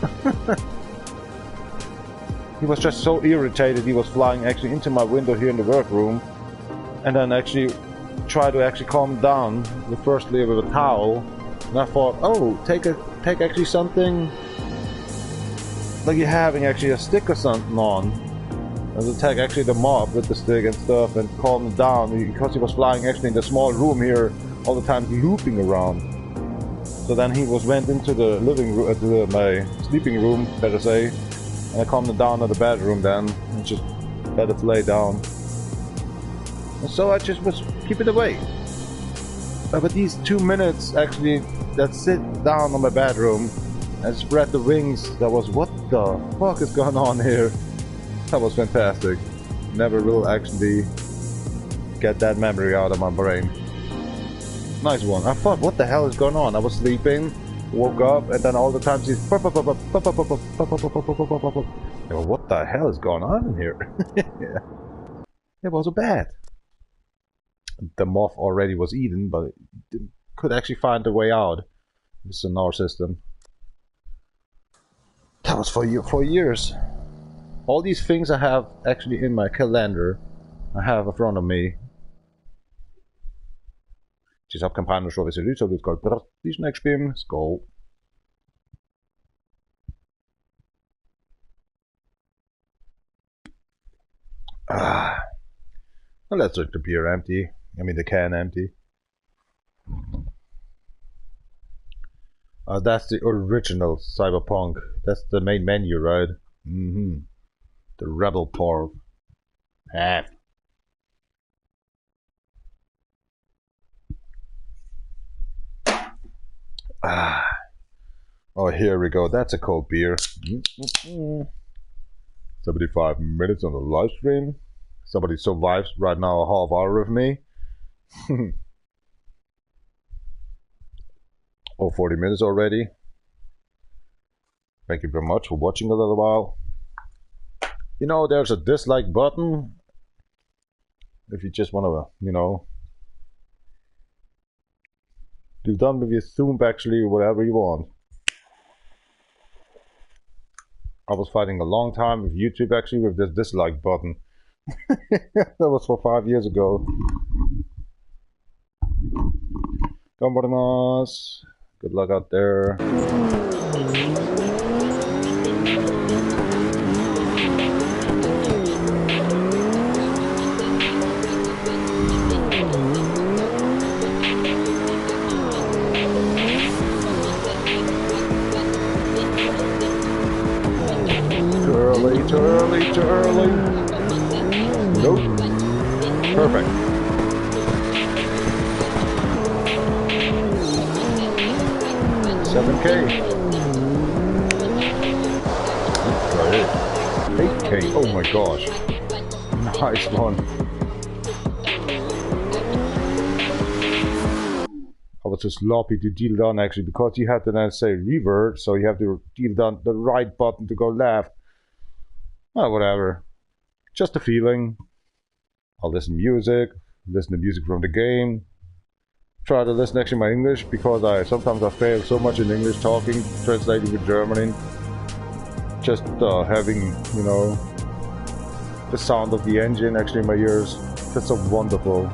Speaker 3: He was just so irritated. He was flying actually into my window here in the workroom, and then actually tried to actually calm down. Firstly with a towel, and I thought, oh, take actually something like you're having actually a stick or something on, and attack actually the mob with the stick and stuff, and calm him down because he was flying actually in the small room here all the time, looping around. So then he went into the living room, my sleeping room, better say, and I calmed him down in the bedroom then, and just let it lay down. And so I just was keeping it away. But these 2 minutes actually, that sit down on my bedroom and spread the wings, that was, what the fuck is going on here? That was fantastic. Never will actually get that memory out of my brain. Nice one. I thought, what the hell is going on? I was sleeping, woke up, and then all the time she's what the hell is going on in here? Yeah. It wasn't bad. The moth already was eaten, but it could actually find a way out. This is in our system. That was for years. All these things I have actually in my calendar, I have in front of me. Či sa kampánu šlo vysiedliť, so ľudsko practice next game, skål. Well, let's drink the beer empty. I mean the can empty. That's the original Cyberpunk. That's the main menu, right? Mm-hmm. The Rebel Pork. Oh, here we go. That's a cold beer. 75 minutes on the live stream. Somebody survives right now a half hour with me. Oh, 40 minutes already. Thank you very much for watching a little while. You know, there's a dislike button. If you just want to, you know, do done with your Zoom actually, whatever you want. I was fighting a long time with YouTube actually with this dislike button. That was for 5 years ago. Good Good luck out there. Too early. Nope. Perfect. $7K. $8K. Oh my gosh. Nice one. I was just sloppy to deal down actually because you have to then say revert, so you have to deal down the right button to go left. Oh, whatever. Just a feeling. I'll listen to music from the game. Try to listen actually my English because sometimes I fail so much in English talking, translating to German. Just having, you know, the sound of the engine actually in my ears. That's so wonderful.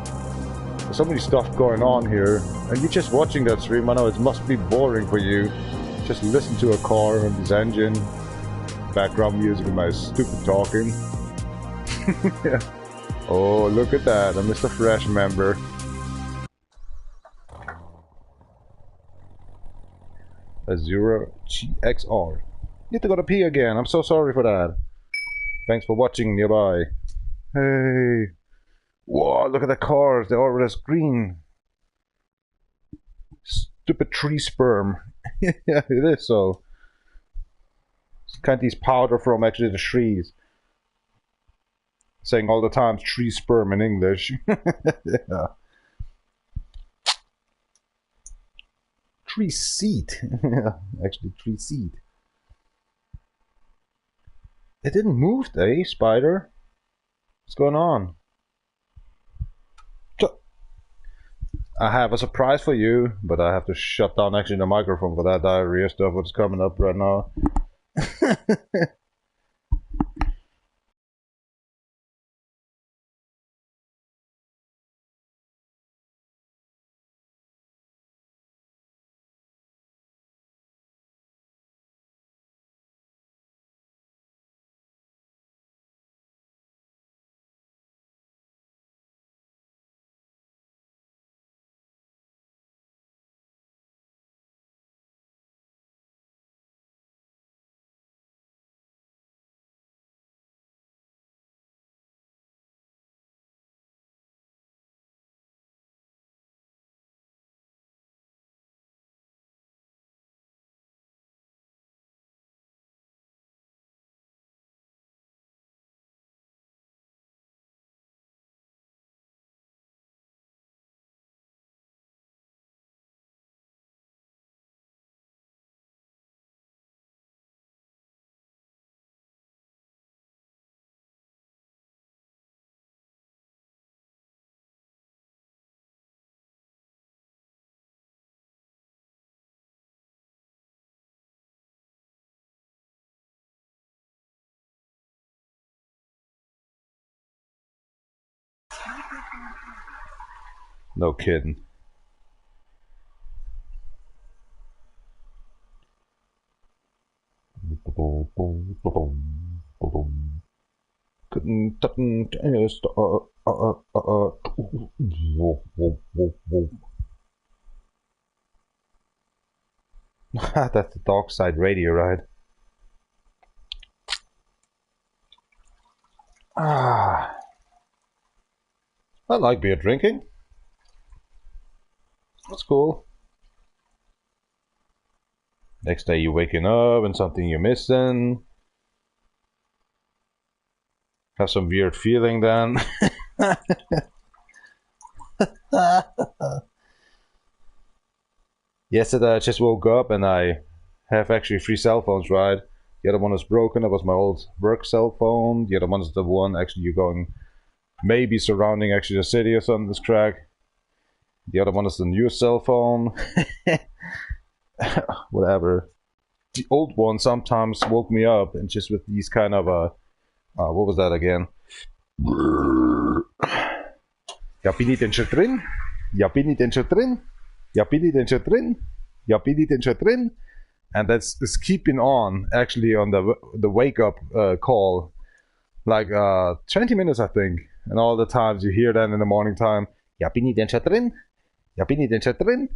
Speaker 3: There's so many stuff going on here, and you're just watching that stream. I know it must be boring for you. Just listen to a car and this engine. Background music and my stupid talking. Yeah. Oh, look at that, a Mr. Fresh member. Azura GXR. Need to go to P again, I'm so sorry for that. Thanks for watching nearby. Hey. Whoa, look at the cars, they're all just green. Stupid tree sperm. Yeah, it is so. Can't these powder from actually the trees? Saying all the time tree sperm in English. Yeah. Tree seed. Yeah, actually tree seed. It didn't move, eh, spider? What's going on? I have a surprise for you, but I have to shut down actually the microphone for that diarrhea stuff what's coming up right now. No kidding. That's the dark side radio, right? Ah, I like beer drinking. That's cool. Next day you're waking up and something you're missing. Have some weird feeling then. Yesterday I just woke up and I have actually 3 cell phones, right? The other one is broken, that was my old work cell phone. The other one is the one actually you're going maybe surrounding actually the city or something, this crack. The other one is the new cell phone. Whatever. The old one sometimes woke me up and just with these kind of what was that again? Ja, bin ich denn schon drin? Ja, bin ich denn schon drin? Ja, bin ich denn schon drin? Yapini Tincha Trin. And that's keeping on, actually, on the wake-up call. Like 20 minutes, I think. And all the times you hear that in the morning time. Yapini Tincha Trin. Yapini Tincha Trin.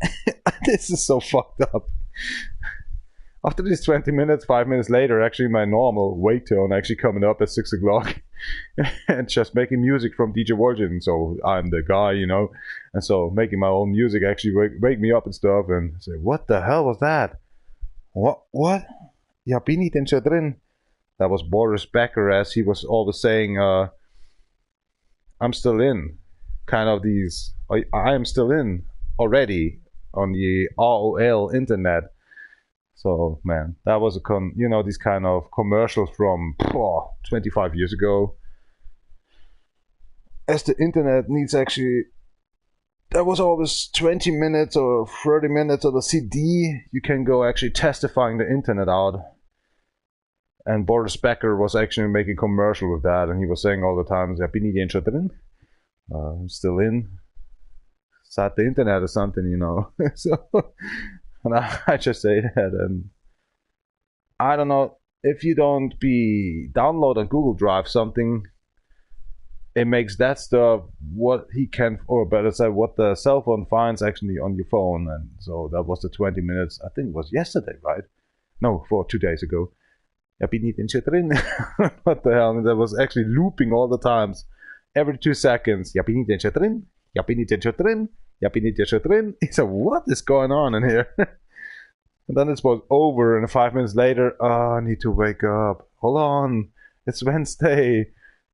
Speaker 3: This is so fucked up. After these 20 minutes, 5 minutes later, actually my normal wake tone actually coming up at 6 o'clock. And just making music from DjVolgin. So I'm the guy, you know. And so making my own music actually wake me up and stuff. And say, what the hell was that? What? Yapini Tincha Trin. That was Boris Becker, as he was always saying, I'm still in. Kind of these, I am still in already on the ROL internet. So, man, that was you know, these kind of commercials from 25 years ago. As the internet needs actually, there was always 20 minutes or 30 minutes of the CD. You can go actually testifying the internet out. And Boris Becker was actually making commercial with that, and he was saying all the time, I'm still in. It's at the internet or something, you know. So, and I just say that, and I don't know, if you don't download on Google Drive something, it makes that stuff what he can, or better said, what the cell phone finds actually on your phone. And so that was the 20 minutes, I think it was yesterday, right? No, 2 days ago. What the hell? And that was actually looping all the times. Every 2 seconds. He said, what is going on in here? And then it was over, and 5 minutes later, I need to wake up. Hold on, it's Wednesday.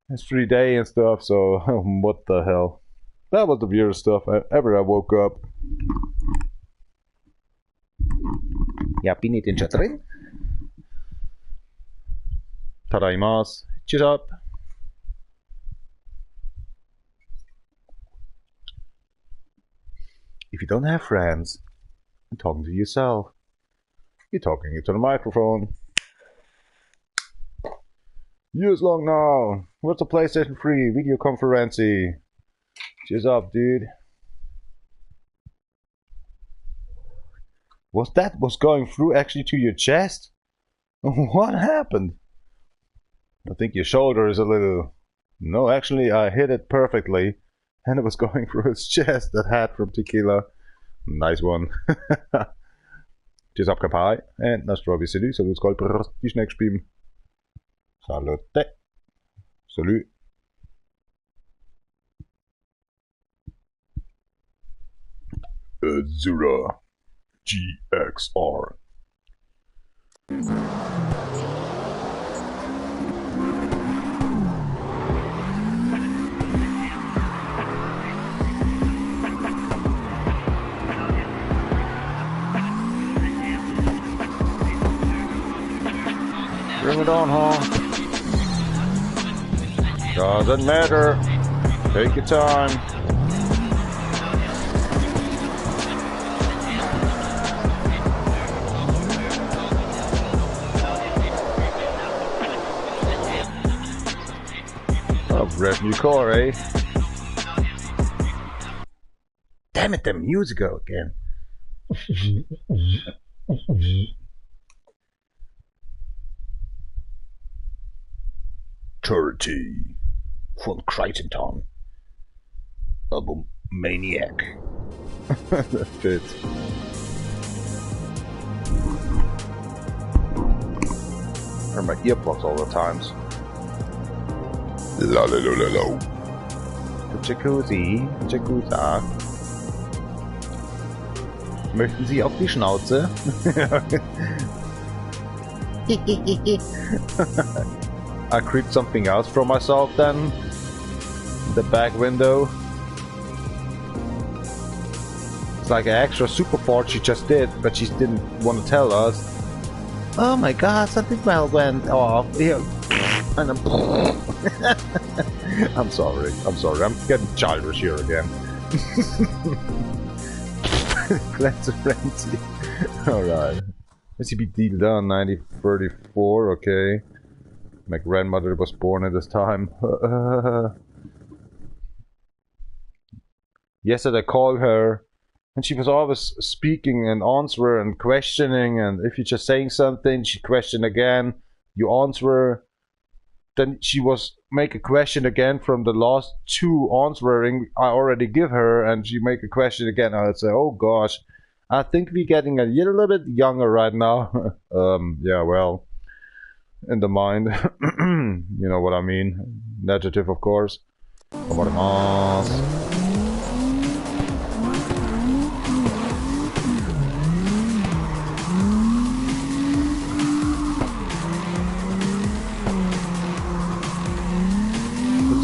Speaker 3: It's free day and stuff, so what the hell? That was the weirdest stuff ever I woke up. Tadaimasu. Cheers up. If you don't have friends, you're talking to yourself. You're talking into the microphone. Years long now. What's the PlayStation 3 video conferencey? Cheers up, dude. Was going through actually to your chest? What happened? I think your shoulder is a little... No, actually I hit it perfectly. And it was going through his chest, that hat from Tequila. Nice one. Cheers up, Kapai. And na zdrowie, salut. Salut, skål på snackspim. Salut. Salut. Zura. GXR. Bring it on, huh? Doesn't matter. Take your time. Oh, brand new car, eh? Damn it, the music again. 30 von Kreitenton. Album Maniac. That fits. I wear my earplugs all the times. La la la la la. Jacuzzi, Jacuzza. Möchten Sie auf die Schnauze? I creeped something else from myself then. The back window. It's like an extra super fart she just did, but she didn't want to tell us. Oh my god, something well went off. Yeah. And I'm sorry. I'm getting childish here again. Cleanser frenzy. Alright. That's a big deal done. 1934, okay. My grandmother was born at this time. Yesterday I called her And she was always speaking and answering and questioning, and if you're just saying something, she question again, you answer. Then she was make a question again from the last two answering I already give her, and she make a question again. I'd say, oh gosh, I think we're getting a little bit younger right now. Yeah, well, in the mind, you know what I mean. Negative, of course.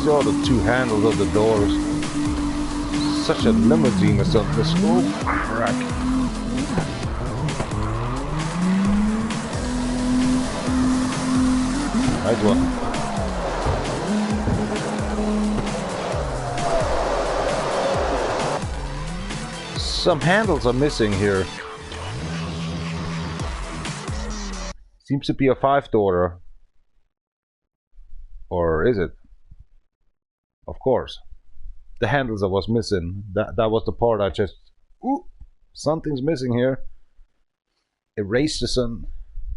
Speaker 3: All the two handles of the doors. Such a limousine or something. Oh, crack. Nice one. Some handles are missing here. Seems to be a 5-door. Or is it? Of course, the handles I was missing. That was the part I just. Ooh, something's missing here. Erased the sun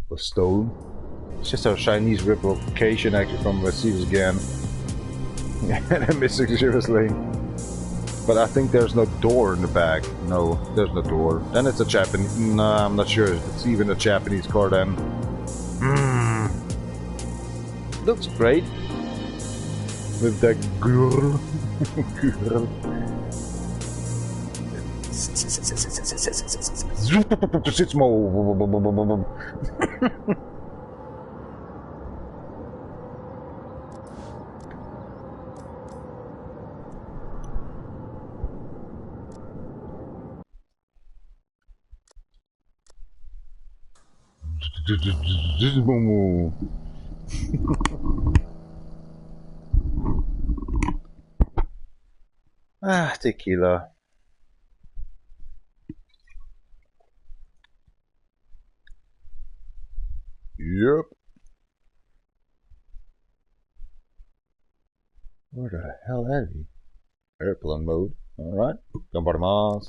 Speaker 3: was stolen. It's just a Chinese replication actually from Mercedes again. And I'm missing seriously. But I think there's no door in the back. No, there's no door. Then it's a Japanese. Nah, I'm not sure if it's even a Japanese car then. Looks great. With that girl. Girl. Sits more. Ah, tequila. Yep. Where the hell is he? Airplane mode. Alright. Gambarmas.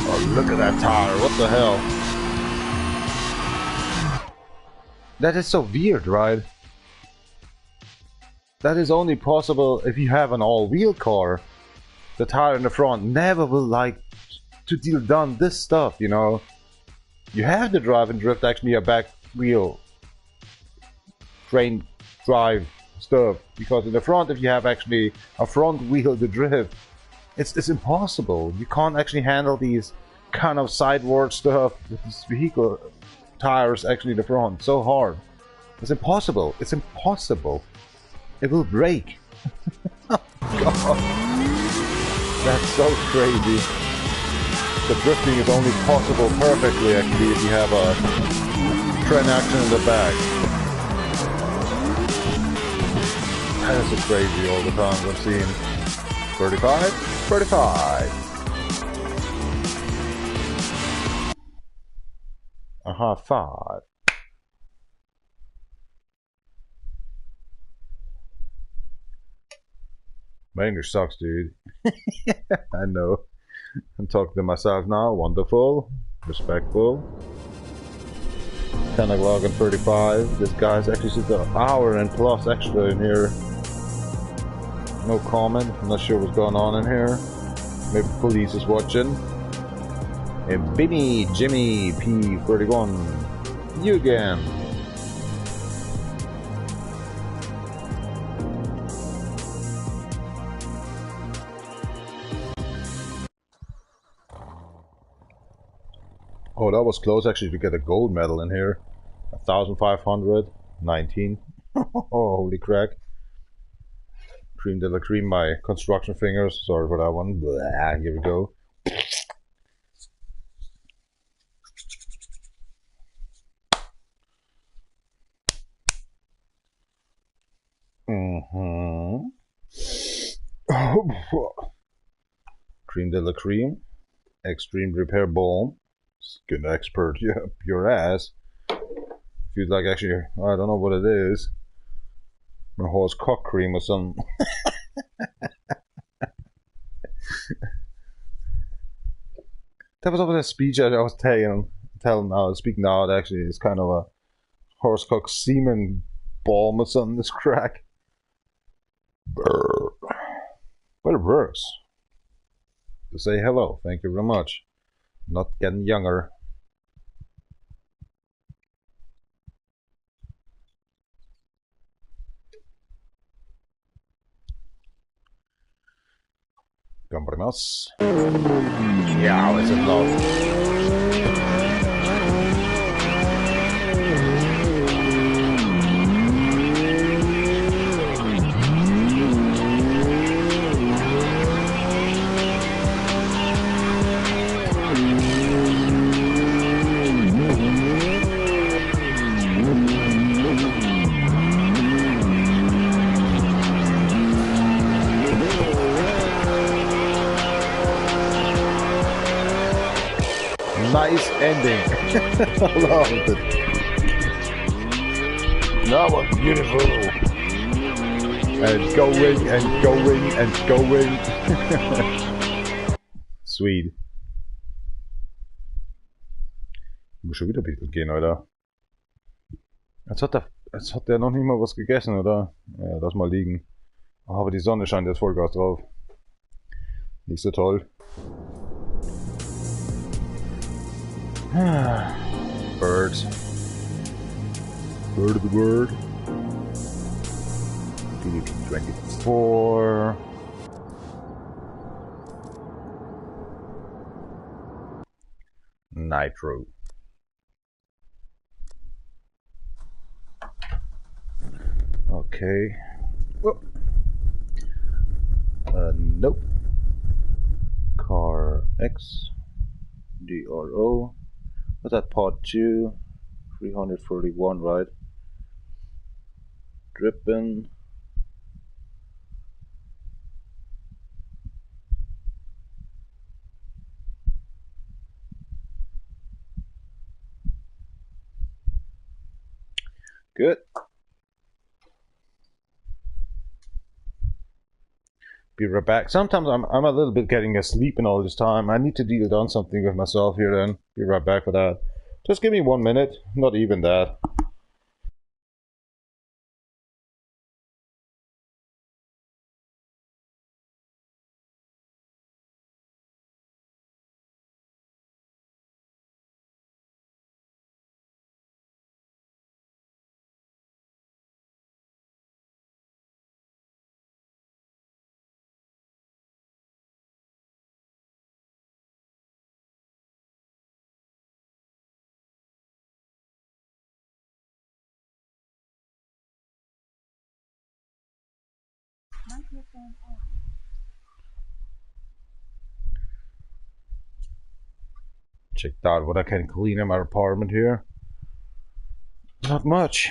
Speaker 3: Oh, look at that tire. What the hell? That is so weird, right? That is only possible if you have an all-wheel car. The tire in the front never will like to deal done this stuff, you know. You have to drive and drift actually a back wheel train drive stuff, because in the front, if you have actually a front wheel to drift, it's impossible. You can't actually handle these kind of sideward stuff with this vehicle tires actually in the front. So hard. It's impossible. It's impossible. It will break. Oh god. That's so crazy. The drifting is only possible perfectly actually if you have a train action in the back. That is so crazy all the times I've seen. 35? 35! Aha, 5. My English sucks, dude. I know. I'm talking to myself now. Wonderful. Respectful. 10 o'clock and 35. This guy's actually just an hour and plus extra in here. No comment. I'm not sure what's going on in here. Maybe police is watching. And Binny Jimmy P31. You again. Oh, that was close actually to get a gold medal in here. 1,519. Oh, holy crack. Cream de la cream, my construction fingers. Sorry for that one. Blah, here we go. Cream de la cream. Extreme repair balm. Skin expert, yeah, your ass. Feels like actually, I don't know what it is. My horse cock cream or something. That was over the speech I was telling now, speaking out actually. It's kind of a horsecock semen balm or something, this crack. Brr. But it works. To say hello, thank you very much. Not getting younger. Gambarimas. Yeah, it's a love. Nice ending. I loved it. That was beautiful. And going and going and going. Sweet. Ich muss schon wieder gehen, Alter. Jetzt hat der noch nicht mal was gegessen, oder? Ja, lass mal liegen. Oh, aber die Sonne scheint jetzt Vollgas drauf. Nicht so toll. Birds. Bird of the word. 24. Nitro. Okay. Whoop. Nope. CarX D.R.O. What's that? Part² 341, right? Dripping. Good. Be right back. Sometimes I'm a little bit getting asleep and all this time. I need to deal on something with myself here then. Be right back for that. Just give me 1 minute. Not even that.
Speaker 1: Microphone on.
Speaker 3: Checked out what I can clean in my apartment here. Not much.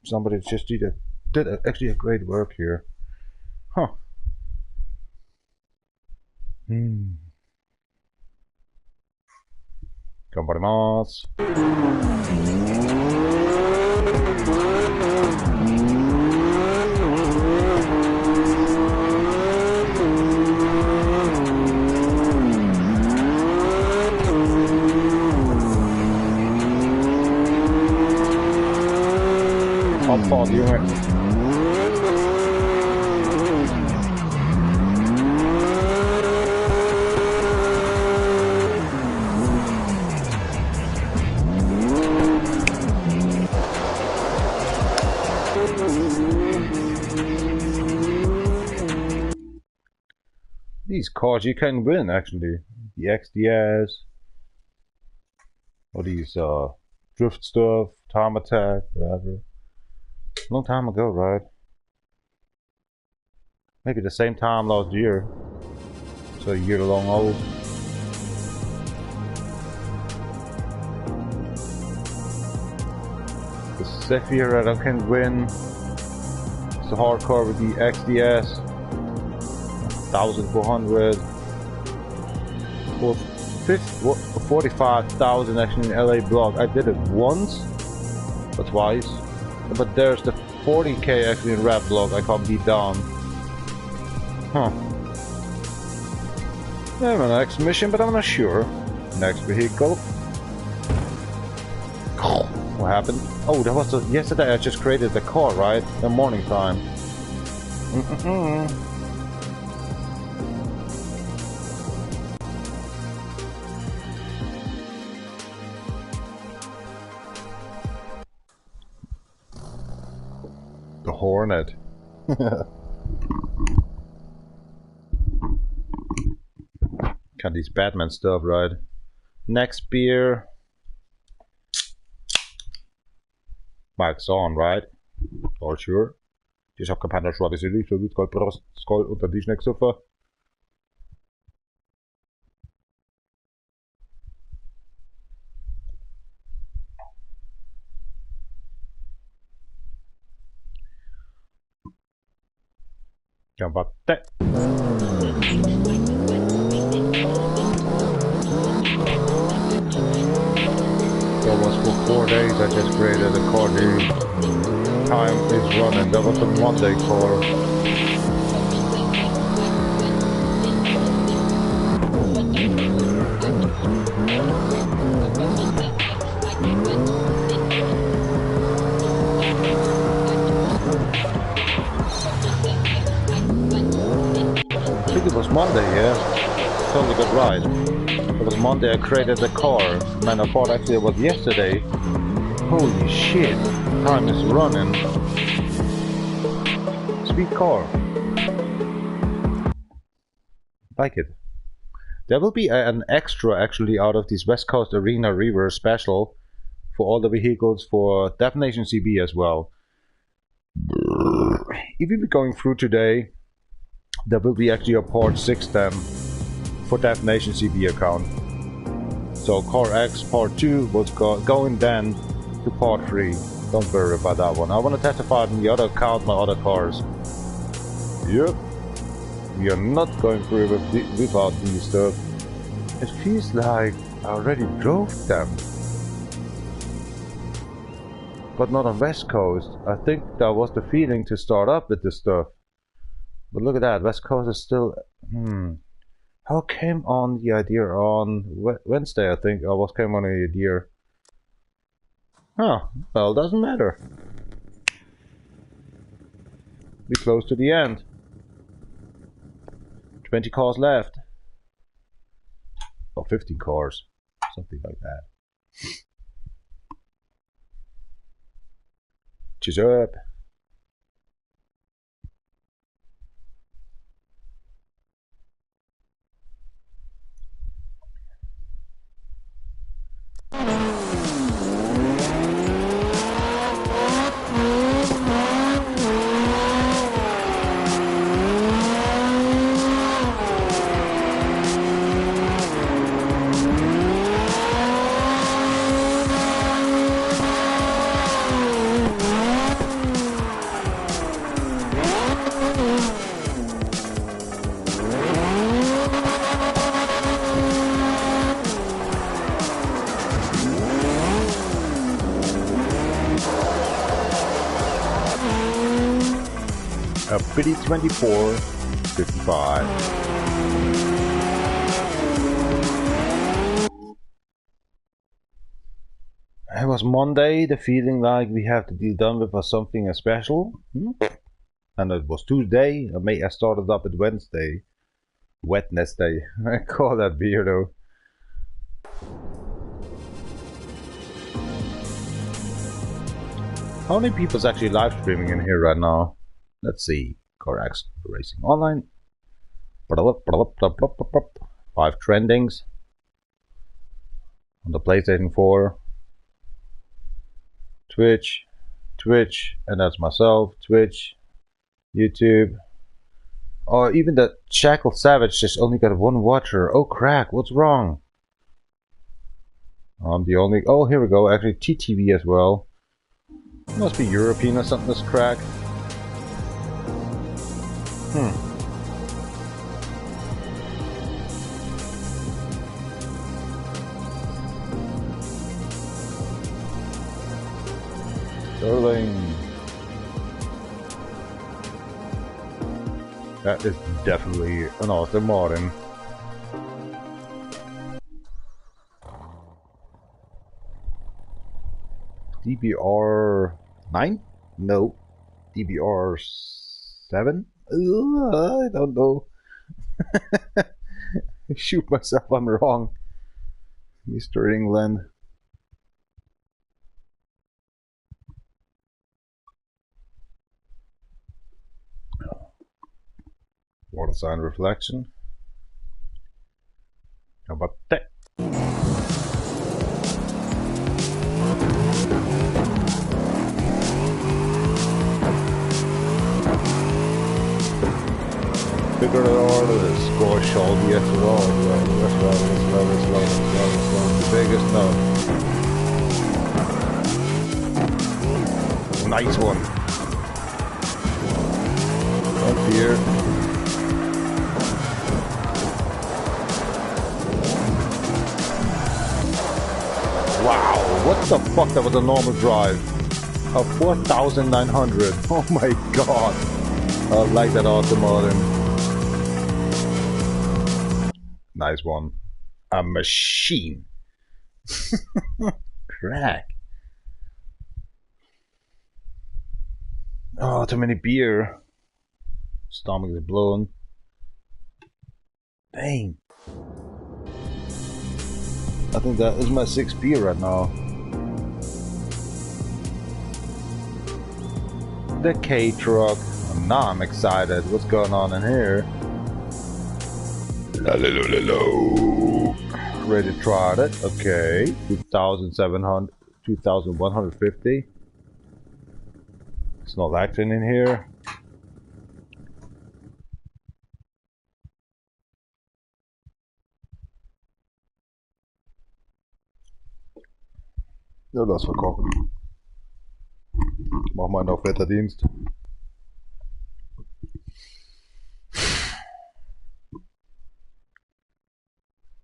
Speaker 3: Somebody just did actually a great work here. Huh. Gambarimasu. How far do you went? These cars you can win actually. The XDS. Or these drift stuff, time attack, whatever. Long time ago, right? Maybe the same time last year. So a year long old. The Zephyr I can win. It's the hardcore with the XDS. 1400. For 45,000 actually in LA block. I did it once or twice. But there's the 40k actually in rap block I can't beat down. Huh. Yeah, my next mission, but I'm not sure. Next vehicle. What happened? Oh, that was the, yesterday I just created the car, right? The morning time. The Hornet. Got these Batman stuff, right? Next beer. Mike's on, right? All sure. Ich hab kein Panda Schwarz, ich will Scroll unter die Schnecksuffer. Chiamate. That was for 4 days I just created a car, dude. Time is running. That was a Monday car. I think it was Monday, yeah? Totally got right. It was Monday I created the car. Man, I thought actually it was yesterday. Holy shit. Time is running. Sweet car. Like it. There will be an extra actually out of this West Coast Arena River special for all the vehicles for Definition CB as well. If we be going through today, there will be actually a Part 6 then for Definition CB account. So CarX Part 2 was going then to Part 3. Don't worry about that one. I want to testify on the other account, my other cars. Yep. We are not going through without these stuff. It feels like I already drove them. But not on West Coast. I think that was the feeling to start up with this stuff. But look at that, West Coast is still... How came on the idea on Wednesday, I think. I came on the idea. Huh, well, doesn't matter. We're close to the end. 20 cars left. Or 15 cars. Something like that. Cheers up. A pretty 24.55. It was Monday, the feeling like we have to be done with something special. And it was Tuesday. I started up at Wednesday. Wednesday. I call that beer though. How many people's actually live streaming in here right now? Let's see. CarX Racing Online. 5 trendings on the PlayStation 4. Twitch, and that's myself. Twitch, YouTube. Oh, even the Shackled Savage just only got 1 watcher. Oh, crack, what's wrong? I'm the only... Oh, here we go. Actually, TTV as well. Must be European or something, this crack. Sterling. That is definitely an Aston Martin. DBR9? No. DBR7? I don't know. Shoot myself, I'm wrong. Mr. England. Water sign reflection. How about that? Figure it out, score Shelby as well. The biggest no. Nice one. Up here. Wow, what the fuck? That was a normal drive. A 4,900. Oh my god. I like that automotive. Nice one. A machine. Crack. Oh, too many beer. Stomach is blown. Dang. I think that is my 6th beer right now. The K truck. Now I'm excited. What's going on in here? Ready to try it. Okay. 2,150. It's not acting in here. Ja, das verkaufen. Machen wir noch Wetterdienst.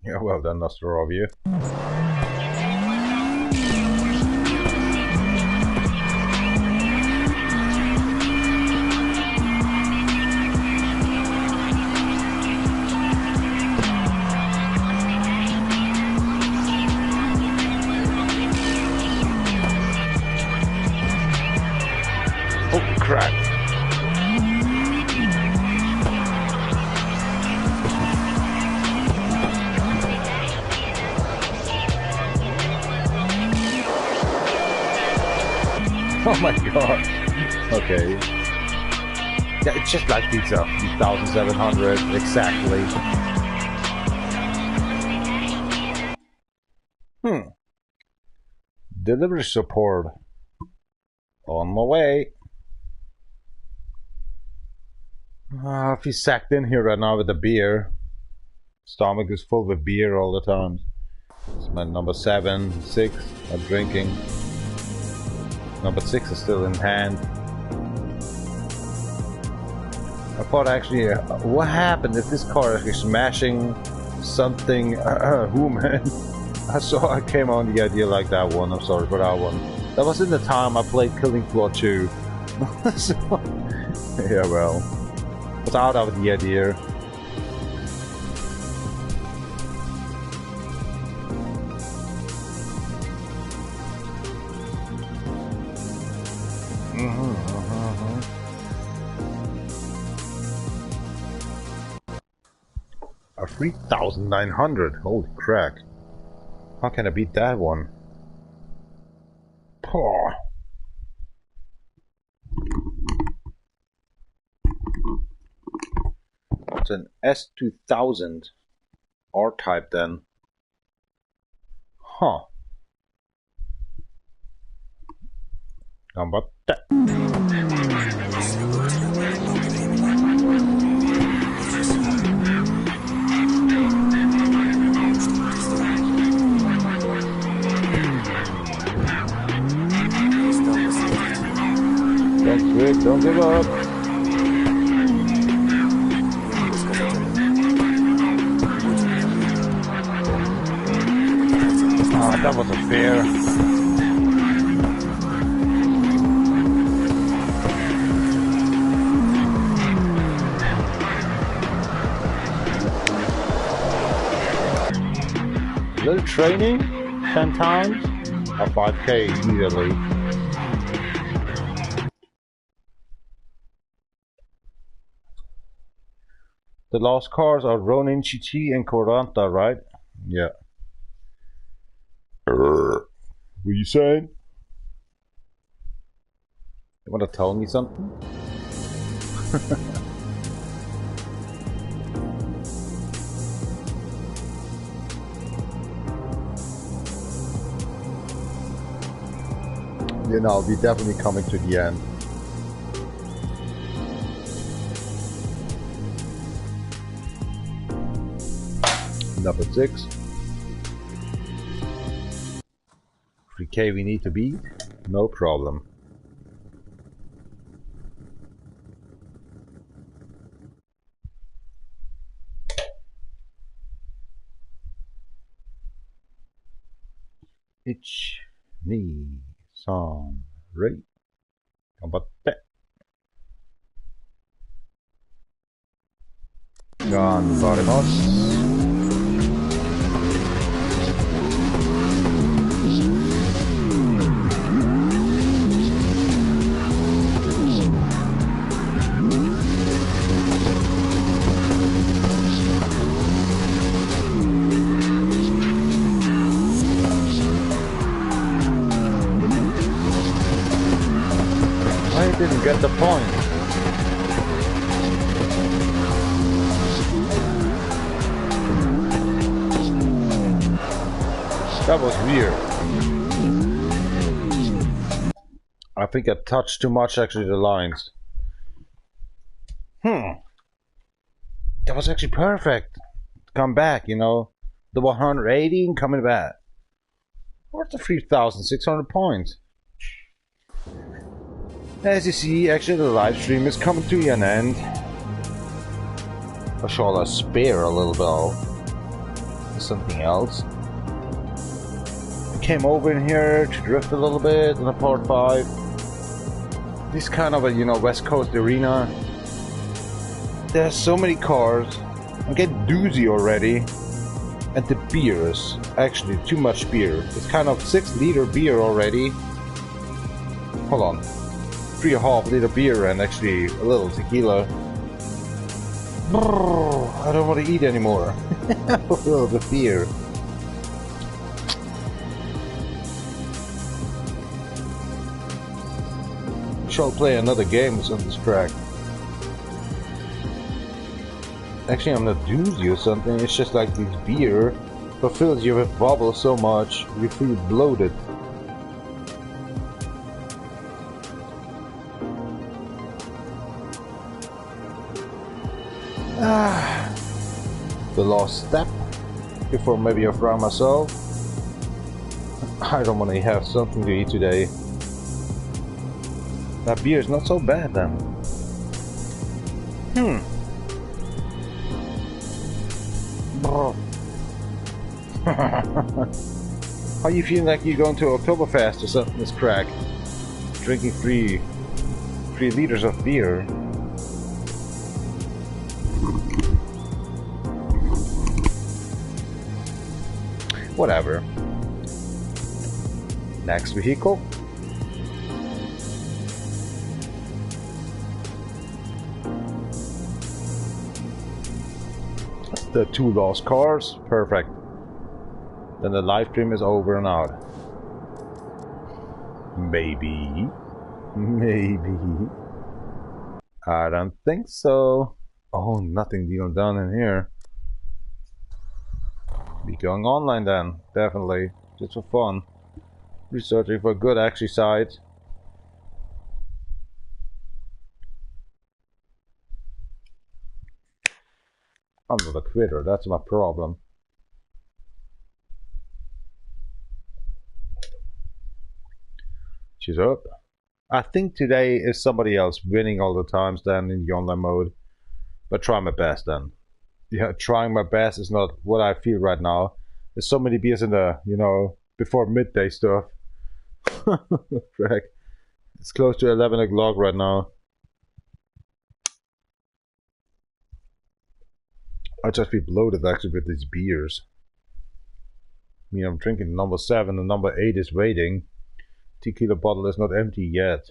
Speaker 3: Yeah, well done, Nostro of you. Oh, crap. Oh my god. Okay. Yeah, it's just like pizza. 1,700 exactly. Delivery support. On my way. If he's sacked in here right now with the beer. Stomach is full with beer all the time. It's my number 7, 6. I'm drinking. Number 6 is still in hand. I thought actually, what happened if this car is actually smashing something? Who, man? I came on the idea like that one. I'm sorry for that one. That was in the time I played Killing Floor 2. So, yeah, well. Was out of the idea. A 3,900. Holy crack. How can I beat that one? Poor. want an S2000 R-Type then. Huh. 頑張って。Don't quit, don't give up. Oh, that wasn't fair. Little training, 10 times, or 5K immediately. The last cars are Ronin GT and Coranta, right? Yeah. What are you saying? You want to tell me something? You know, we're definitely coming to the end. Number 6. 3K we need to beat? No problem. Itch, knee, song, right? 頑張って。頑張ります。Didn't get the point. That was weird. I think I touched too much actually the lines. That was actually perfect. Come back, you know. The 180 and coming back. Where's the 3,600 points? As you see, actually the live stream is coming to an end. I shall spare a little bit. Something else. I came over in here to drift a little bit in the Part 5. This kind of a, you know, West Coast arena. There's so many cars. I'm getting doozy already. And the beers, actually too much beer. It's kind of 6-liter beer already. Hold on. 3.5-liter beer and actually a little tequila. I don't want to eat anymore. A little bit of beer. Shall play another game on this track. Actually, I'm not doozy or something. It's just like this beer fulfills you with bubbles so much you feel bloated. The last step before maybe I fry myself. I don't want to have something to eat today. That beer is not so bad then. How you feeling like you're going to Oktoberfest or something this crack? Drinking 3 liters of beer. Whatever. Next vehicle. The 2 lost cars. Perfect. Then the live stream is over and out. Maybe. Maybe. I don't think so. Oh, nothing going down in here. Be going online then, definitely. Just for fun. Researching for good actually sites. I'm not a quitter, that's my problem. She's up. I think today is somebody else winning all the times then in the online mode. But try my best then. Yeah, trying my best is not what I feel right now. There's so many beers in the, you know, before midday stuff. Frick. It's close to 11 o'clock right now. I just feel bloated actually with these beers. I mean, I'm drinking number 7 and number 8 is waiting. Tequila bottle is not empty yet.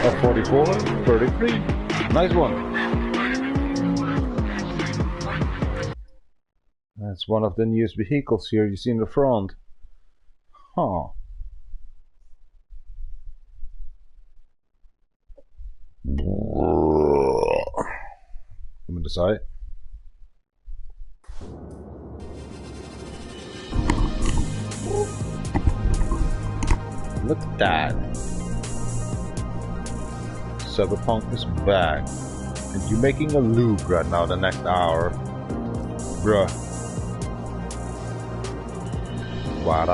Speaker 3: Of 44, 33. Nice one. That's one of the newest vehicles here you see in the front. Huh. Come on the side. Look at that. Cyberpunk is back. And you're making a loop right now the next hour. Bruh. 40.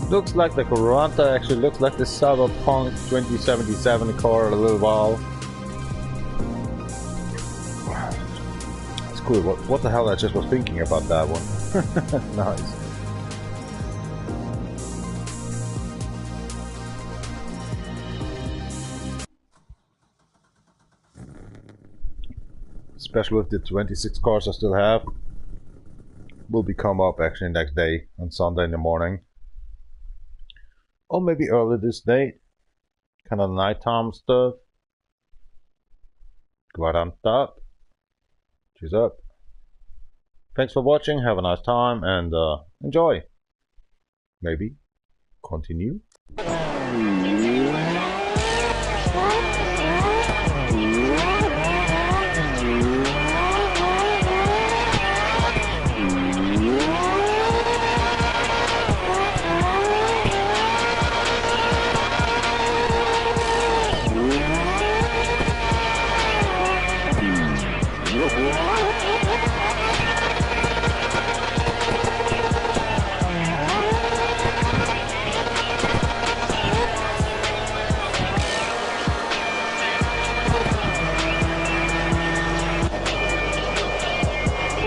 Speaker 3: Looks like the 40 actually looks like the Cyberpunk 2077 car a little while. It's cool. What the hell I just was thinking about that one. Nice. Especially with the 26 cars I still have. Will be come up actually next day on Sunday in the morning. Or maybe early this day. Kind of nighttime stuff. 40. Cheers up. Thanks for watching, have a nice time and enjoy. Maybe continue.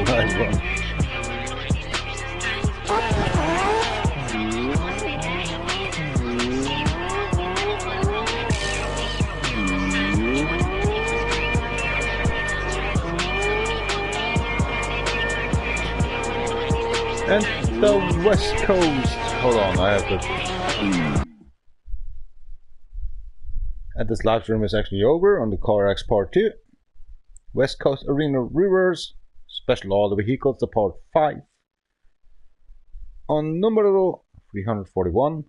Speaker 3: Nice one. And the West Coast. Hold on, I have to. And this live stream is actually over on the CarX Part 2. West Coast Arena Reverse. Special all the vehicles, the Part 5. On numero 341.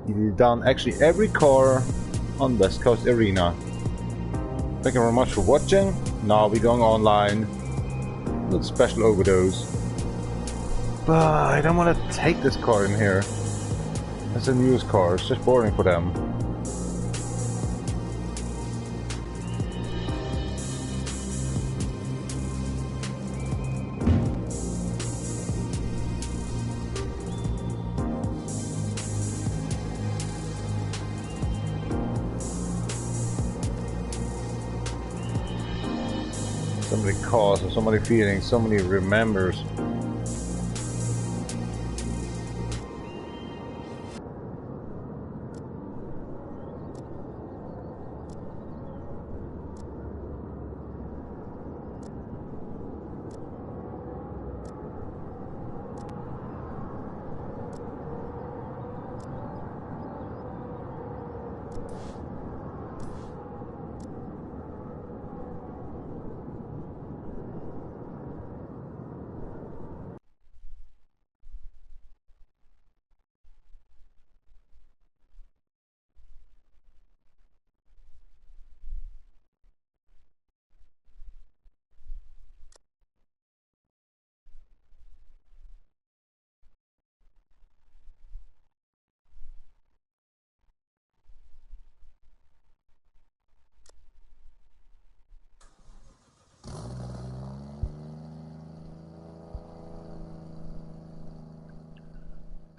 Speaker 3: You've done actually every car on West Coast Arena. Thank you very much for watching. Now we're going online. A little special overdose. But I don't want to take this car in here. It's a newest car, it's just boring for them. So many cars, so many feelings, so many remembers.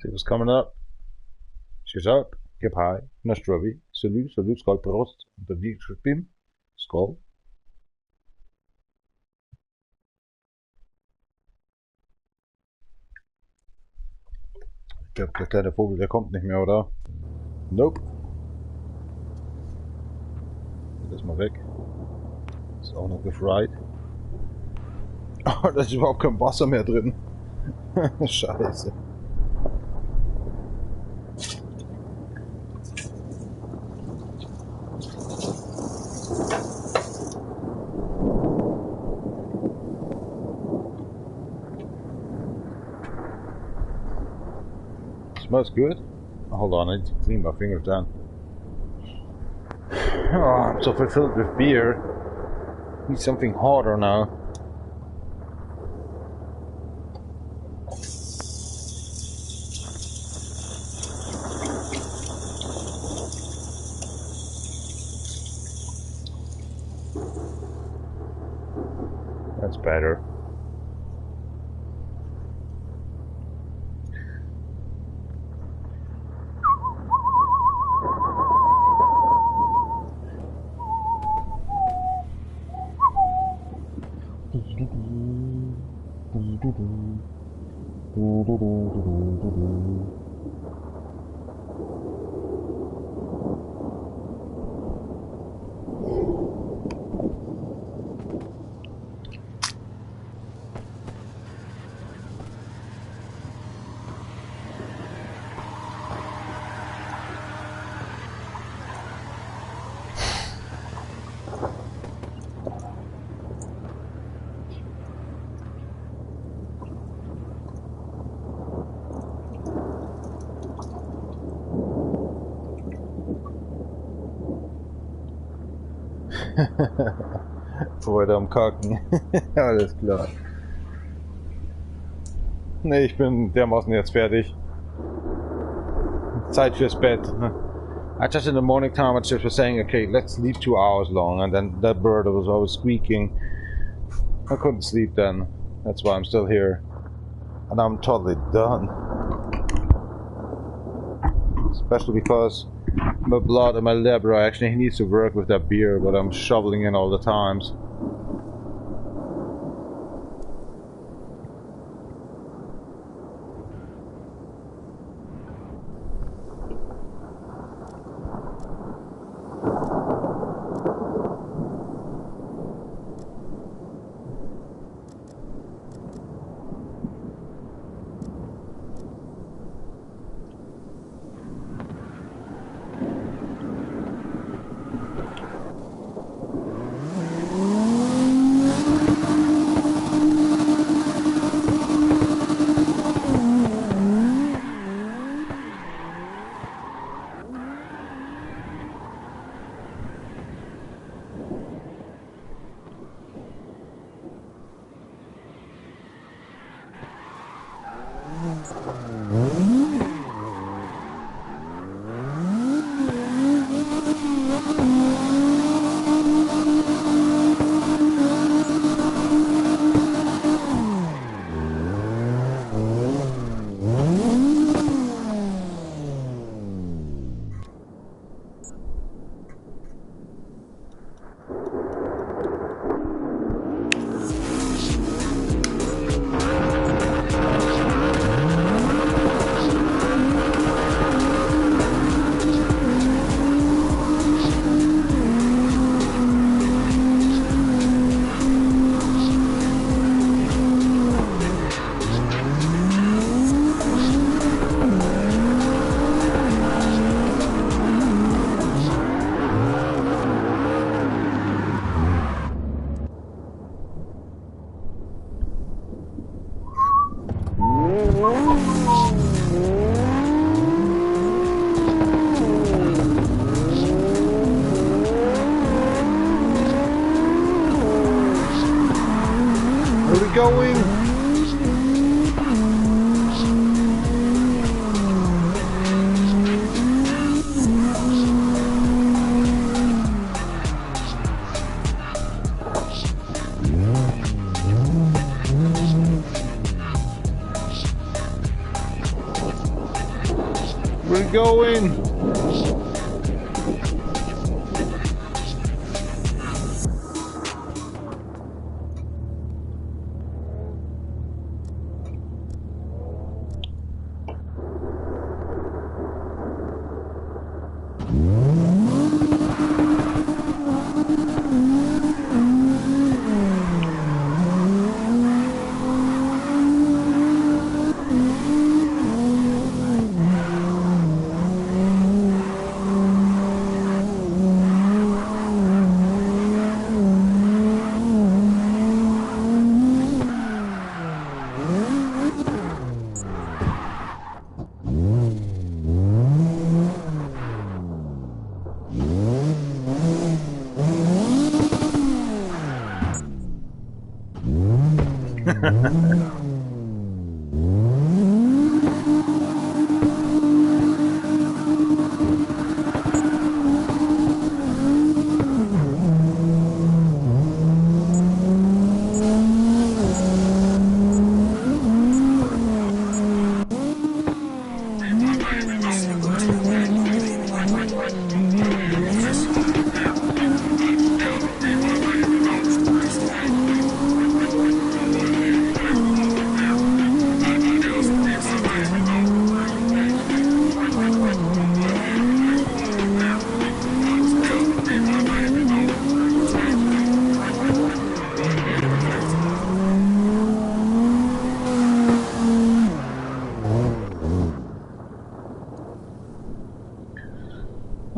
Speaker 3: See what's coming up. Cheers out. Kip high. Nastrovi. Salut, salut, skål, prost. The V-Spin. Skål. Der kleine Vogel, der kommt nicht mehr, oder? Nope. Das mal weg. Ist auch noch gefried. Oh, da ist überhaupt kein Wasser mehr drin. Scheiße. Smells good. Hold on, I need to clean my fingers down. Oh, I'm so fulfilled with beer. Need something harder now. That's better. Freude am Kacken. Alles klar. Ne, ich bin dermaßen jetzt fertig. Zeit fürs Bett. I just in the morning time I just was saying, okay, let's sleep 2 hours long, and then that bird was always squeaking. I couldn't sleep then. That's why I'm still here. And I'm totally done. Especially because my blood and my liver actually needs to work with that beer, but I'm shoveling in all the times. Going. We're going!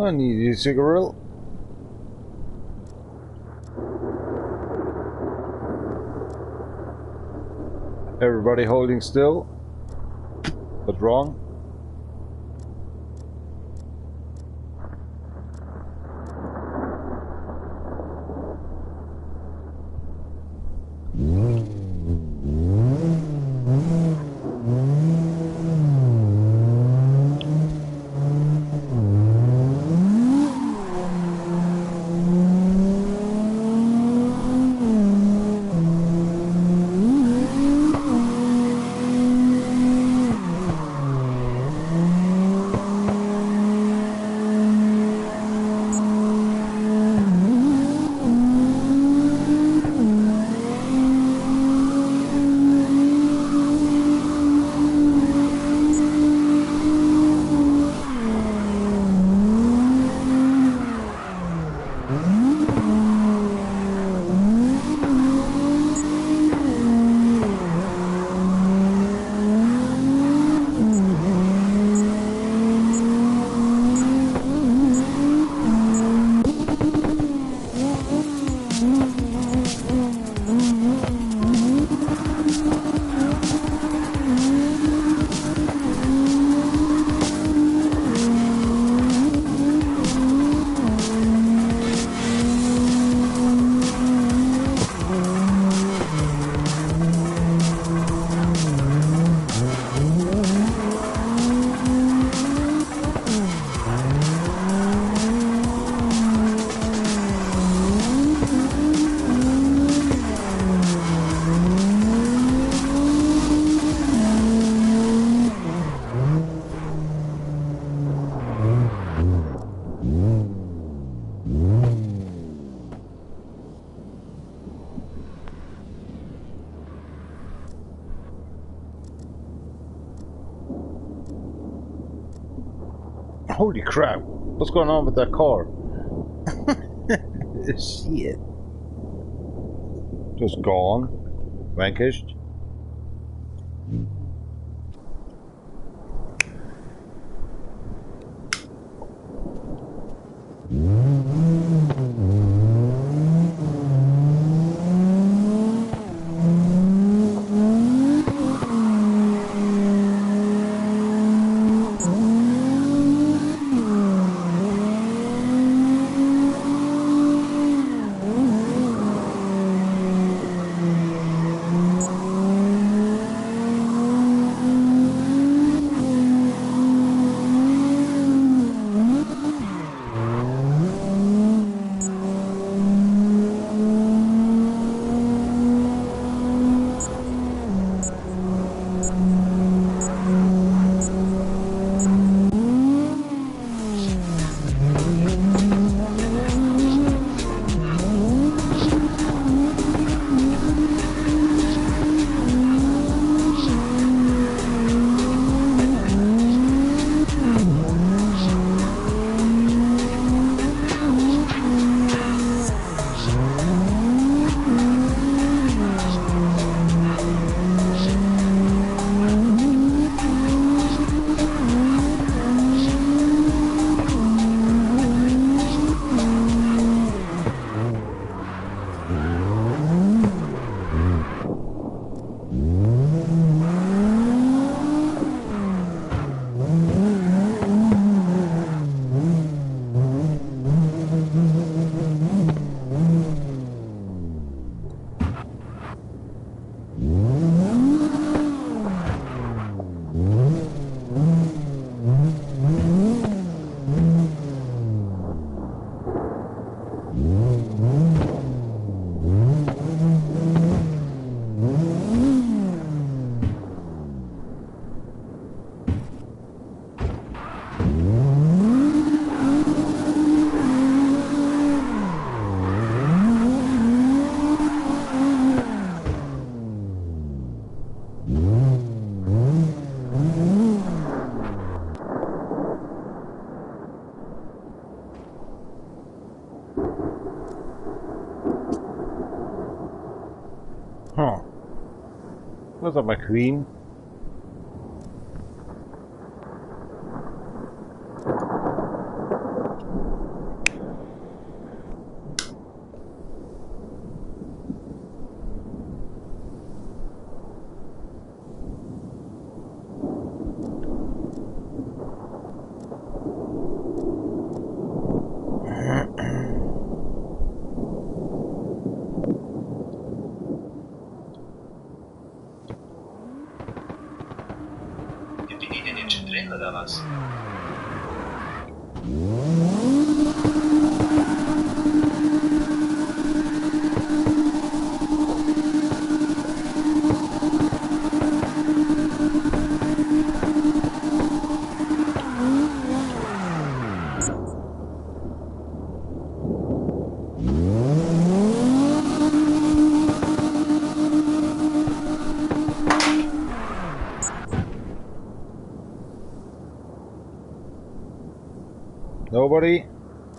Speaker 3: I need a cigarette. Everybody holding still. What's wrong? Holy crap! What's going on with that car? Shit. Just gone. Vanquished. What's up, my queen?
Speaker 4: Dla was.
Speaker 3: Nobody?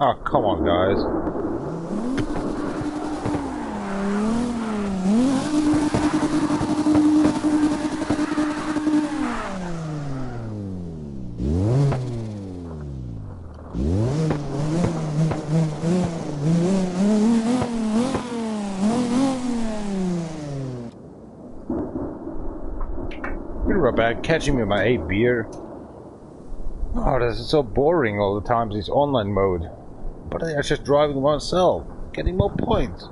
Speaker 3: Oh, come on, guys. You're right back, catching me with my 8 beer. Oh, this is so boring all the time, this online mode. But I was just driving myself, getting more points.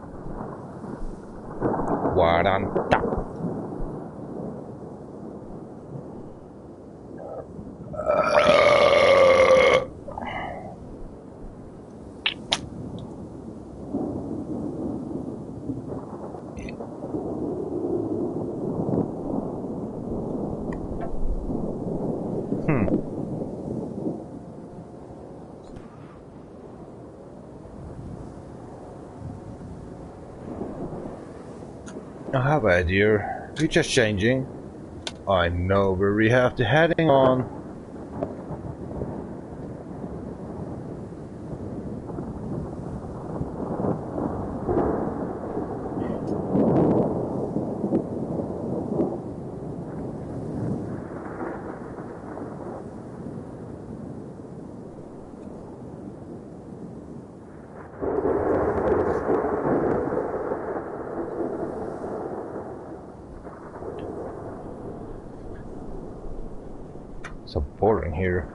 Speaker 3: What on top? How bad, dear? We're just changing. I know where we have to heading on. So boring here.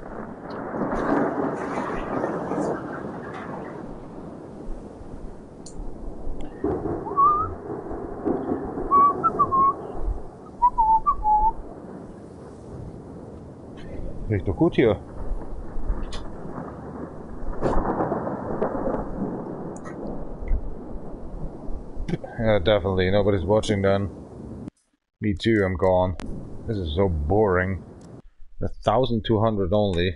Speaker 3: Geht doch gut hier. Yeah, definitely. Nobody's watching then. Me too, I'm gone. This is so boring. 1,200 only.